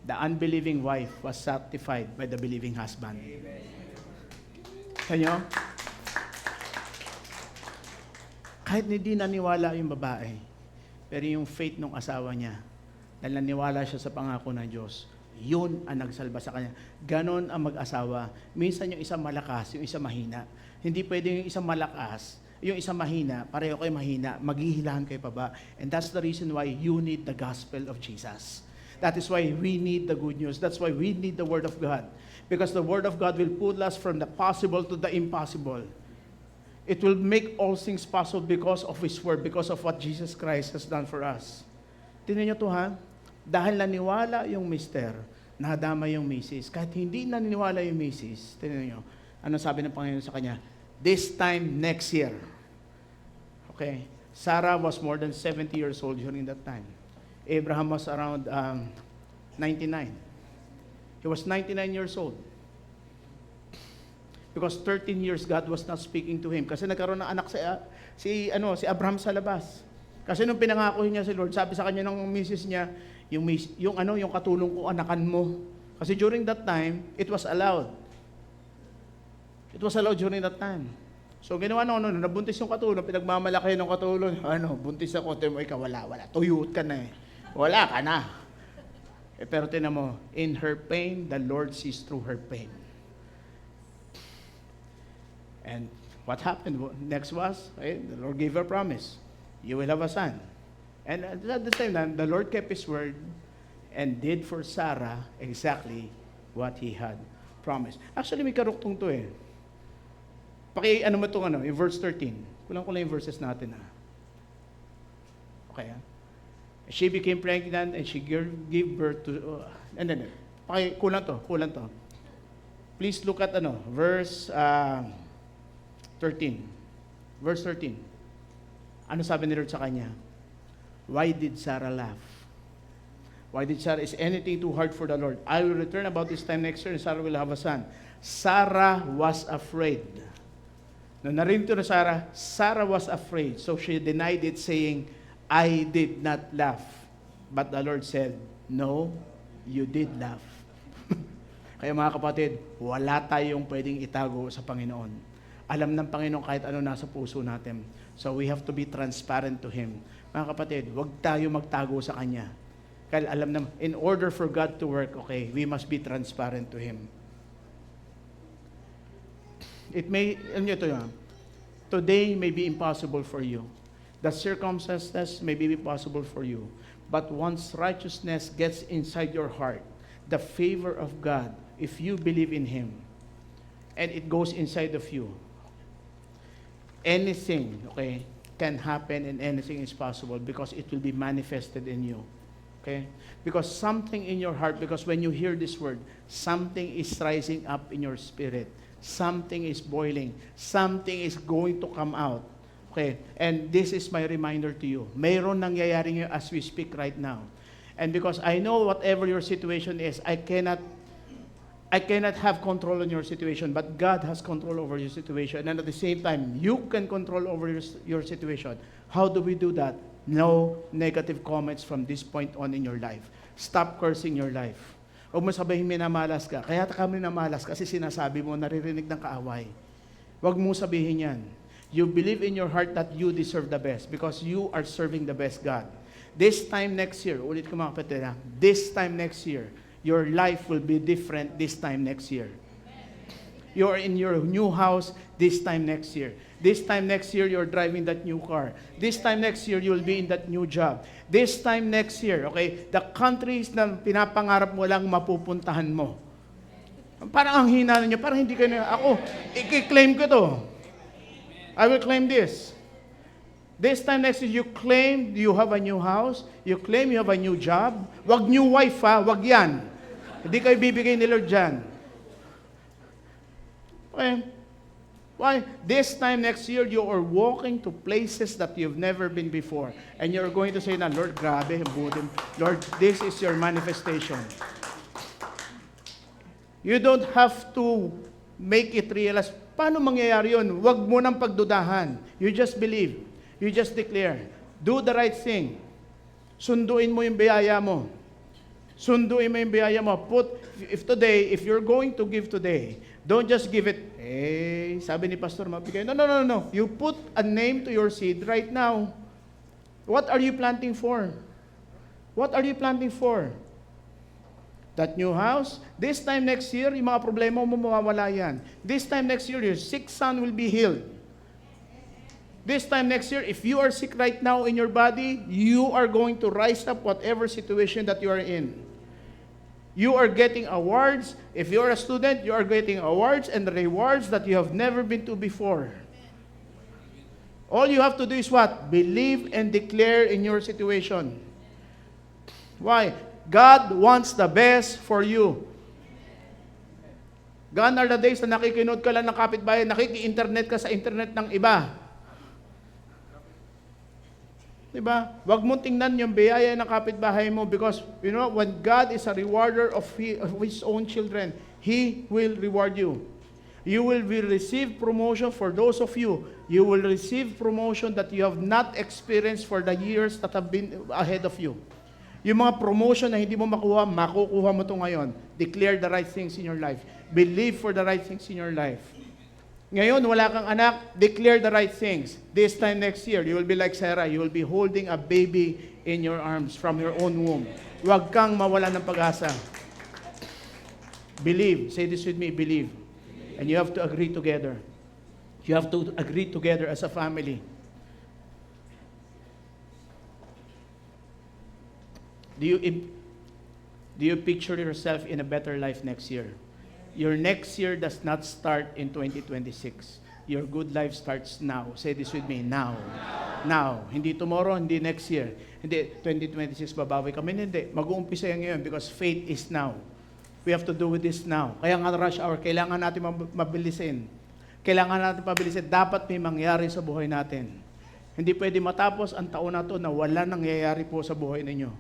the unbelieving wife was satisfied by the believing husband. Kanyo? Kahit hindi naniwala yung babae, pero yung faith ng asawa niya, dahil naniwala siya sa pangako ng Diyos, yun ang nagsalba sa kanya. Ganon ang mag-asawa. Minsan yung isa malakas, yung isa mahina. Hindi pwede yung isa malakas, yung isa mahina, pareho kayo mahina, maghihilahan kayo pa ba? And that's the reason why you need the gospel of Jesus. That is why we need the good news. That's why we need the Word of God. Because the Word of God will pull us from the possible to the impossible. It will make all things possible because of His Word, because of what Jesus Christ has done for us. Tingnan niyo to dahil naniwala yung mister, nadama yung misis. Kahit hindi naniniwala yung misis, tingnan niyo, ano sabi ng Panginoon sa kanya? This time next year. Okay. Sarah was more than 70 years old during that time. Abraham was around 99. He was 99 years old. Because 13 years God was not speaking to him. Kasi nagkaroon ng anak si Abraham sa labas. Kasi nung pinangako niya si Lord, sabi sa kanya ng misis niya, yung katulong ko anakan mo. Kasi during that time, it was allowed. It was allowed during that time. So ginawa nabuntis yung katulong, pinagmamalaki ng katulong, buntis ako, ikaw wala, tuyot ka na wala ka na. Pero tinan mo, in her pain, the Lord sees through her pain. And what happened next was, the Lord gave her a promise. You will have a son. And at the same time, the Lord kept His word and did for Sarah exactly what He had promised. Actually, may karuktong to Ano mo itong in verse 13. Kulang-kulang yung verses natin Okay She became pregnant and she gave birth to, and then, kulang to. Please look at verse 13. Verse 13. Ano sabi ni Lord sa kanya? Why did Sarah laugh? Why did Sarah? Is anything too hard for the Lord? I will return about this time next year and Sarah will have a son. Sarah was afraid. Nung narinig to na Sarah was afraid. So she denied it saying, I did not laugh. But the Lord said, no, you did laugh. Kaya mga kapatid, wala tayong pwedeng itago sa Panginoon. Alam ng Panginoon kahit ano nasa puso natin. So we have to be transparent to Him. Mga kapatid, huwag tayo magtago sa Kanya. Kaya alam naman, in order for God to work, we must be transparent to Him. Today may be impossible for you. The circumstances may be possible for you. But once righteousness gets inside your heart, the favor of God, if you believe in Him, and it goes inside of you, anything, can happen and anything is possible because it will be manifested in you. Because something in your heart, because when you hear this word, something is rising up in your spirit. Something is boiling. Something is going to come out. And this is my reminder to you. Mayroon nangyayari ngayon as we speak right now. And because I know whatever your situation is, I cannot have control on your situation, but God has control over your situation. And at the same time, you can control over your situation. How do we do that? No negative comments from this point on in your life. Stop cursing your life. Huwag mo sabihin minamalas ka. Kaya ka minamalas kasi sinasabi mo, naririnig ng kaaway. Huwag mo sabihin yan. You believe in your heart that you deserve the best because you are serving the best God. This time next year, ulit ko mga kapatid, this time next year, your life will be different this time next year. You are in your new house this time next year. This time next year, you're driving that new car. This time next year, you'll be in that new job. This time next year, the countries na pinapangarap mo lang mapupuntahan mo. Parang ang hina niyo, parang hindi kayo, ako, i-claim ko to. I will claim this. This time next year, you claim you have a new house, you claim you have a new job. Wag new wife wag yan. Hindi kayo bibigay ni Lord dyan. Why? This time next year, you are walking to places that you've never been before. And you're going to say na, Lord, grabe, Lord, this is your manifestation. You don't have to make it realize. Paano mangyayari yun? Huwag mo nang pagdudahan. You just believe. You just declare. Do the right thing. Sunduin mo yung biyaya mo. Sunduin mo yung biyaya mo. If you're going to give today, don't just give it, sabi ni Pastor, mabigay. No. You put a name to your seed right now. What are you planting for? What are you planting for? That new house, this time next year, yung mga problema mo mawawala yan. This time next year, your sick son will be healed. This time next year, if you are sick right now in your body, you are going to rise up whatever situation that you are in. You are getting awards. If you are a student, you are getting awards and rewards that you have never been to before. All you have to do is what? Believe and declare in your situation. Why? God wants the best for you. Gone are the days na nakikinood ka lang ng kapitbahay, nakiki-internet ka sa internet ng iba. Diba? Huwag mong tingnan yung biyaya ng kapitbahay mo because, when God is a rewarder of His own children, He will reward you. You will receive promotion for those of you. You will receive promotion that you have not experienced for the years that have been ahead of you. Yung mga promotion na hindi mo makukuha mo ito ngayon. Declare the right things in your life. Believe for the right things in your life. Ngayon, wala kang anak, declare the right things. This time next year, you will be like Sarah. You will be holding a baby in your arms from your own womb. Huwag kang mawala ng pag-asa. Believe. Say this with me, believe. And you have to agree together. You have to agree together as a family. Do you picture yourself in a better life next year? Your next year does not start in 2026. Your good life starts now. Say this with me, now. Now. Hindi tomorrow, hindi next year. Hindi, 2026 babawi kami. Hindi. Mag-uumpisa yan ngayon because faith is now. We have to do with this now. Kaya nga rush hour, kailangan natin mabilisin. Kailangan natin pabilisin. Dapat may mangyari sa buhay natin. Hindi pwede matapos ang taon na to na wala nangyayari po sa buhay ninyo.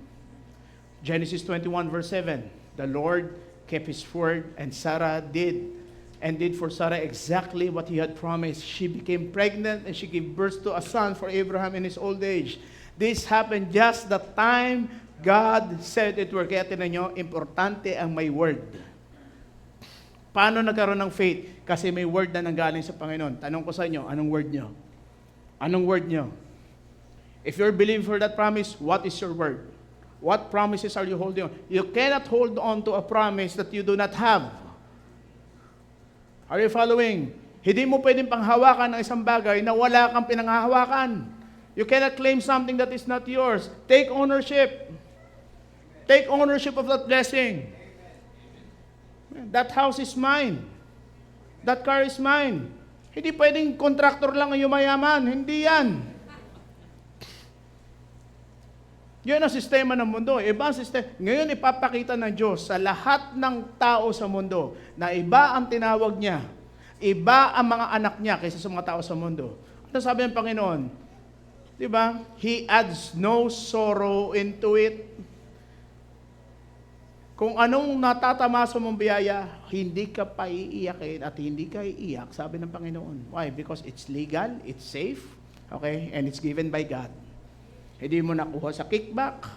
Genesis 21 verse 7, the Lord kept His word and Sarah did for Sarah exactly what He had promised. She became pregnant and she gave birth to a son for Abraham in his old age. This happened just the time God said it were. Kaya tinan nyo, importante ang may word. Paano nagkaroon ng faith? Kasi may word na nanggaling sa Panginoon. Tanong ko sa inyo, anong word nyo? Anong word nyo? If you're believing for that promise, what is your word? What promises are you holding on? You cannot hold on to a promise that you do not have. Are you following? Hindi mo pwedeng panghawakan ng isang bagay na wala kang pinanghahawakan. You cannot claim something that is not yours. Take ownership. Take ownership of that blessing. That house is mine. That car is mine. Hindi pwedeng contractor lang ang yumayaman. Hindi yan. Yun ang sistema ng mundo. Iba ang sistema. Ngayon ipapakita ng Diyos sa lahat ng tao sa mundo na iba ang tinawag niya. Iba ang mga anak niya kaysa sa mga tao sa mundo. Ano sabi ng Panginoon? Diba? He adds no sorrow into it. Kung anong natatamasa mong biyaya, hindi ka pa iiyakin at hindi ka iiyak, sabi ng Panginoon. Why? Because it's legal, it's safe, okay, and it's given by God. Hindi mo nakuha sa kickback,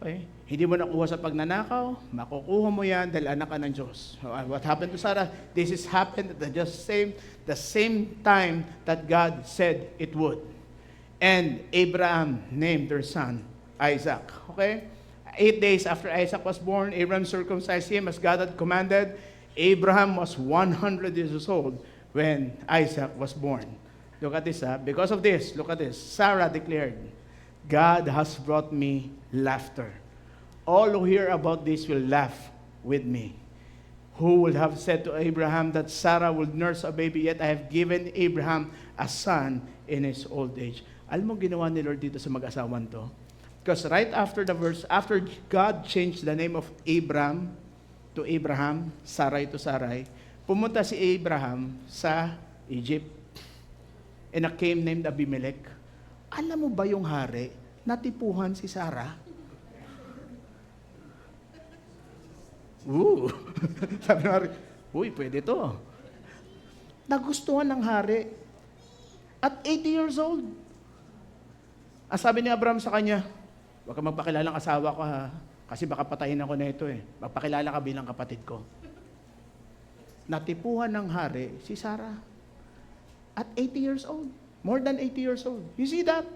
okay? Hindi mo nakuha sa pagnanakaw, makukuha mo yan dahil anak ka ng Diyos. What happened to Sarah? This is happened at the same time that God said it would. And Abraham named their son Isaac. Okay? 8 days after Isaac was born, Abraham circumcised him as God had commanded. Abraham was 100 years old when Isaac was born. Look at this, because of this, look at this. Sarah declared, God has brought me laughter. All who hear about this will laugh with me. Who would have said to Abraham that Sarah would nurse a baby, yet I have given Abraham a son in his old age. Alam mo ginawa ni Lord dito sa mag-asawan to? Because right after the verse, after God changed the name of Abram to Abraham, Sarai to Sarai, pumunta si Abraham sa Egypt. And a came named Abimelech. Alam mo ba yung hari, natipuhan si Sarah? Sabi ng hari, pwede to. Nagustuhan ng hari. At 80 years old. Ang sabi ni Abraham sa kanya, huwag ka magpakilala ng asawa ko ha, kasi baka patayin ako na ito eh. Magpakilala ka bilang kapatid ko. Natipuhan ng hari si Sarah. At 80 years old. More than 80 years old. You see that?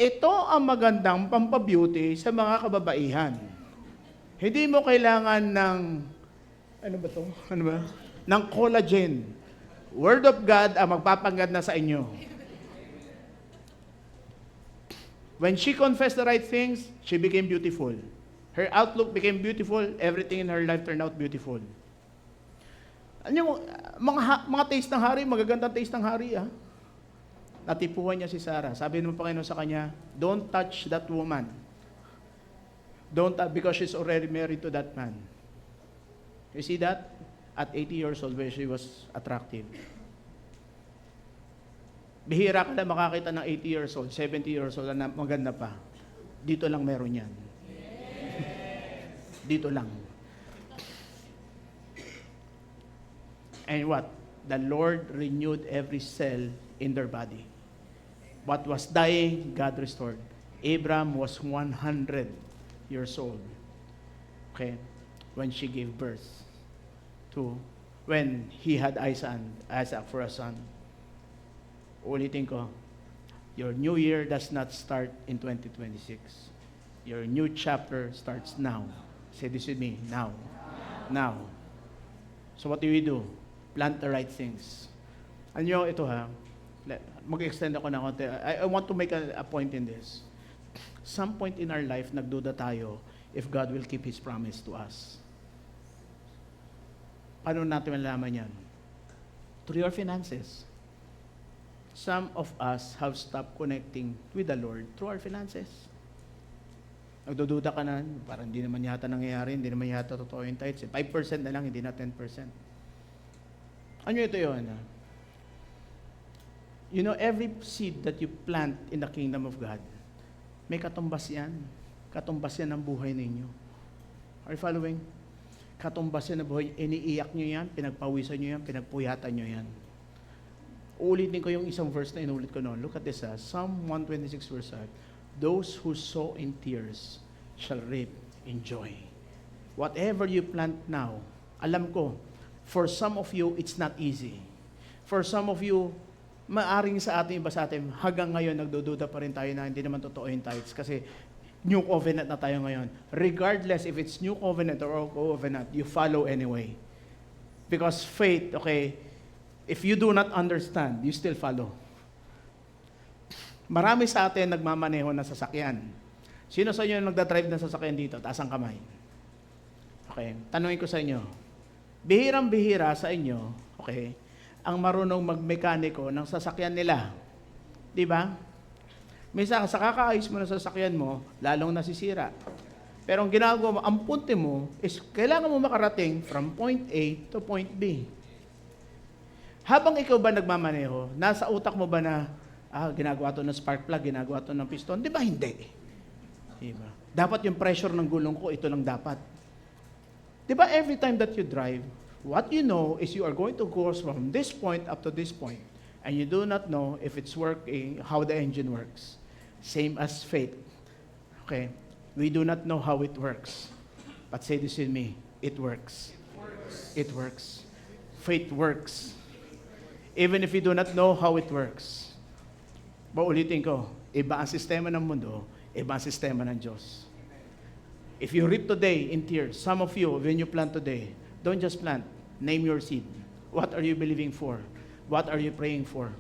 Ito ang magandang pampabeauty sa mga kababaihan. Hindi mo kailangan ng, ng collagen. Word of God ang magpapaganda sa inyo. When she confessed the right things, she became beautiful. Her outlook became beautiful. Everything in her life turned out beautiful. Ano yung mga taste ng hari, magagandang taste ng hari. Natipuhan niya si Sarah. Sabi ng Panginoon sa kanya, don't touch that woman. Because she's already married to that man. You see that? At 80 years old, where she was attractive. Bihira ka na makakita ng 80 years old, 70 years old na maganda pa. Dito lang meron yan. Dito lang. And what? The Lord renewed every cell in their body. What was dying, God restored. Abraham was 100 years old. Okay? When she gave birth to, when he had Isaac for a son. Ulitin ko, your new year does not start in 2026. Your new chapter starts now. Say this with me, now. Now. So what do we do? Plant the right things. Ano ito mag-extend ako na konti. I want to make a point in this. Some point in our life, nagduda tayo if God will keep His promise to us. Paano natin malalaman yan? through your finances. Some of us have stopped connecting with the Lord through our finances. Nagdududa ka na, parang hindi naman yata nangyayari, hindi naman yata totoo yung tithes. 5% na lang, hindi na 10%. Ano ito yun? You know, every seed that you plant in the kingdom of God, may katumbas yan. Katumbas yan ng buhay ninyo. Are you following? Katumbas yan ng buhay. Iniiyak nyo yan, pinagpawisan nyo yan, pinagpuyatan nyo yan. Uulitin ko yung isang verse na inulit ko noon. Look at this, Psalm 126 verse 5. Those who sow in tears shall reap in joy. Whatever you plant now, alam ko, for some of you, it's not easy. For some of you, maaring sa ating iba sa atin, hanggang ngayon, nagdududa pa rin tayo na hindi naman totoo yung tithes kasi new covenant na tayo ngayon. Regardless if it's new covenant or old covenant, you follow anyway. Because faith, okay, if you do not understand, you still follow. Marami sa atin nagmamaneho ng sasakyan. Sino sa inyo nagdadrive ng sasakyan dito? Taas ang kamay. Okay, tanungin ko sa inyo. Bihirang-bihira sa inyo, okay, ang marunong magmekaniko ng sasakyan nila. Di ba? Minsan, sa kakaayos mo ng sasakyan mo, lalong nasisira. Pero ang ginagawa mo, ang punte mo, is kailangan mo makarating from point A to point B. Habang ikaw ba nagmamaneho, nasa utak mo ba na, ginagawa to ng spark plug, ginagawa to ng piston? Di ba hindi? Diba? Dapat yung pressure ng gulong ko, ito lang dapat. Di ba every time that you drive, what you know is you are going to go from this point up to this point, and you do not know if it's working, how the engine works. Same as faith. Okay? We do not know how it works. But say this with me, it works. It works. Faith works. Even if you do not know how it works. Paulitin ko, iba ang sistema ng mundo, iba ang sistema ng Diyos. If you reap today in tears, some of you, when you plant today, don't just plant, name your seed. What are you believing for? What are you praying for?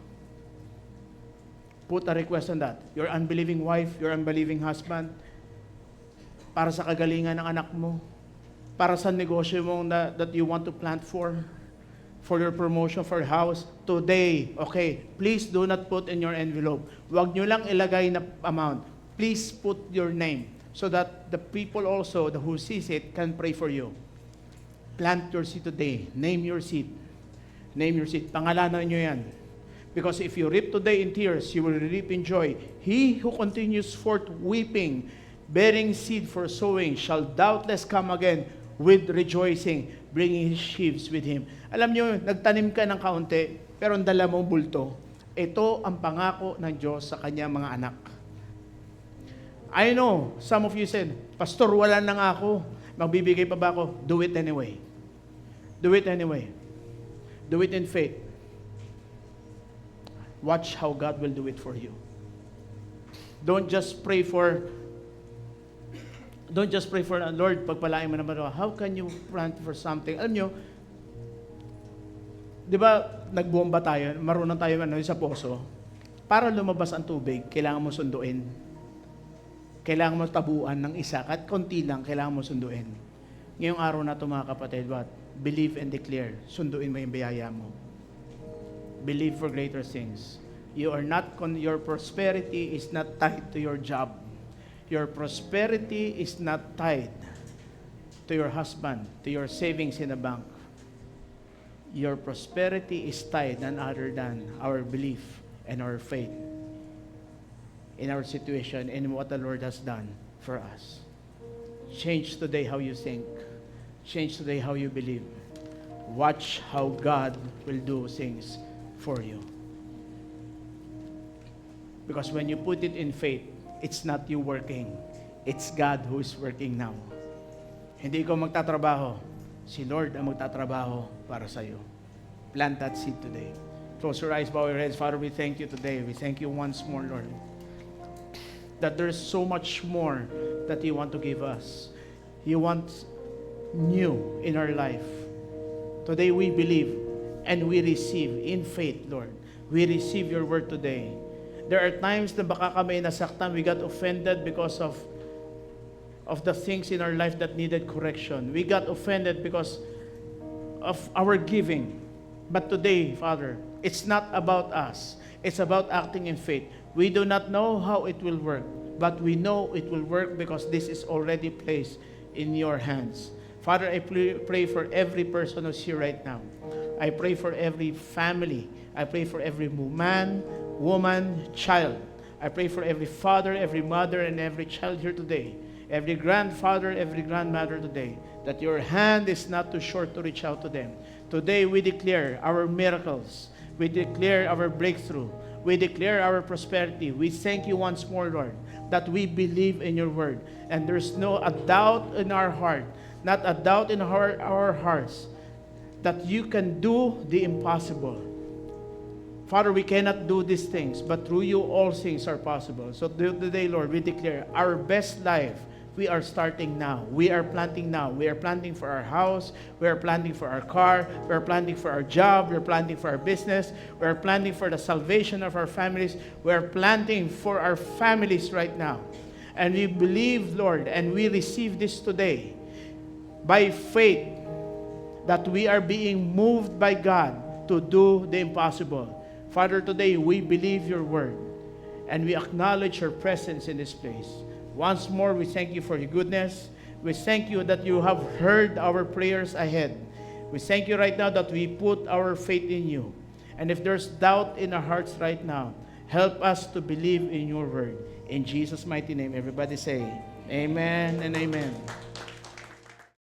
Put a request on that. Your unbelieving wife, your unbelieving husband, para sa kagalingan ng anak mo, para sa negosyo mo that you want to plant for your promotion, for house, today, okay, please do not put in your envelope. Huwag nyo lang ilagay na amount. Please put your name so that the people also who sees it can pray for you. Plant your seed today. Name your seed. Name your seed. Pangalanan nyo yan. Because if you reap today in tears, you will reap in joy. He who continues forth weeping, bearing seed for sowing, shall doubtless come again with rejoicing, bringing his sheaves with him. Alam nyo, nagtanim ka ng kaunti, pero ang dala mong bulto. Ito ang pangako ng Diyos sa kanyang mga anak. I know, some of you said, Pastor, wala na nga ako. Magbibigay pa ba ako? Do it anyway. Do it anyway. Do it in faith. Watch how God will do it for you. Don't just pray for, Lord, pagpalain mo naman. How can you plant for something? Alam nyo, di ba, nagbomba tayo, marunong tayo sa poso. Para lumabas ang tubig, kailangan mo sunduin. Kailangan mo tabuan ng isa, at konti lang, kailangan mo sunduin. Ngayong araw na ito, mga kapatid, what? Believe and declare. Sunduin mo yung biyaya mo. Believe for greater things. Your prosperity is not tied to your job. Your prosperity is not tied to your husband, to your savings in the bank. Your prosperity is tied none other than our belief and our faith in our situation and what the Lord has done for us. Change today how you think. Change today how you believe. Watch how God will do things for you. Because when you put it in faith, it's not you working. It's God who is working now. Hindi ikaw magtatrabaho. Si Lord ang magtatrabaho para sa iyo. Plant that seed today. Close your eyes, bow your heads. Father, we thank you today. We thank you once more, Lord, that there's so much more that you want to give us. You want new in our life. Today we believe and we receive in faith, Lord. We receive your word today. There are times na baka kami nasaktan, we got offended because of the things in our life that needed correction. We got offended because of our giving. But today, Father, it's not about us. It's about acting in faith. We do not know how it will work, but we know it will work because this is already placed in your hands. Father, I pray for every person who's here right now. I pray for every family. I pray for every man, woman, child. I pray for every father, every mother, and every child here today. Every grandfather, every grandmother today. That your hand is not too short to reach out to them. Today we declare our miracles. We declare our breakthrough. We declare our prosperity. We thank you once more, Lord, that we believe in your word. And there's no a doubt in our heart, not a doubt in our hearts, that you can do the impossible. Father, we cannot do these things, but through you all things are possible. So today, Lord, we declare our best life, we are starting now. We are planting now. We are planting for our house. We are planting for our car. We are planting for our job. We are planting for our business. We are planting for the salvation of our families. We are planting for our families right now. And we believe, Lord, and we receive this today by faith that we are being moved by God to do the impossible. Father, today we believe your word and we acknowledge your presence in this place. Once more, we thank you for your goodness. We thank you that you have heard our prayers ahead. We thank you right now that we put our faith in you. And if there's doubt in our hearts right now, help us to believe in your word. In Jesus' mighty name, everybody say, amen and amen.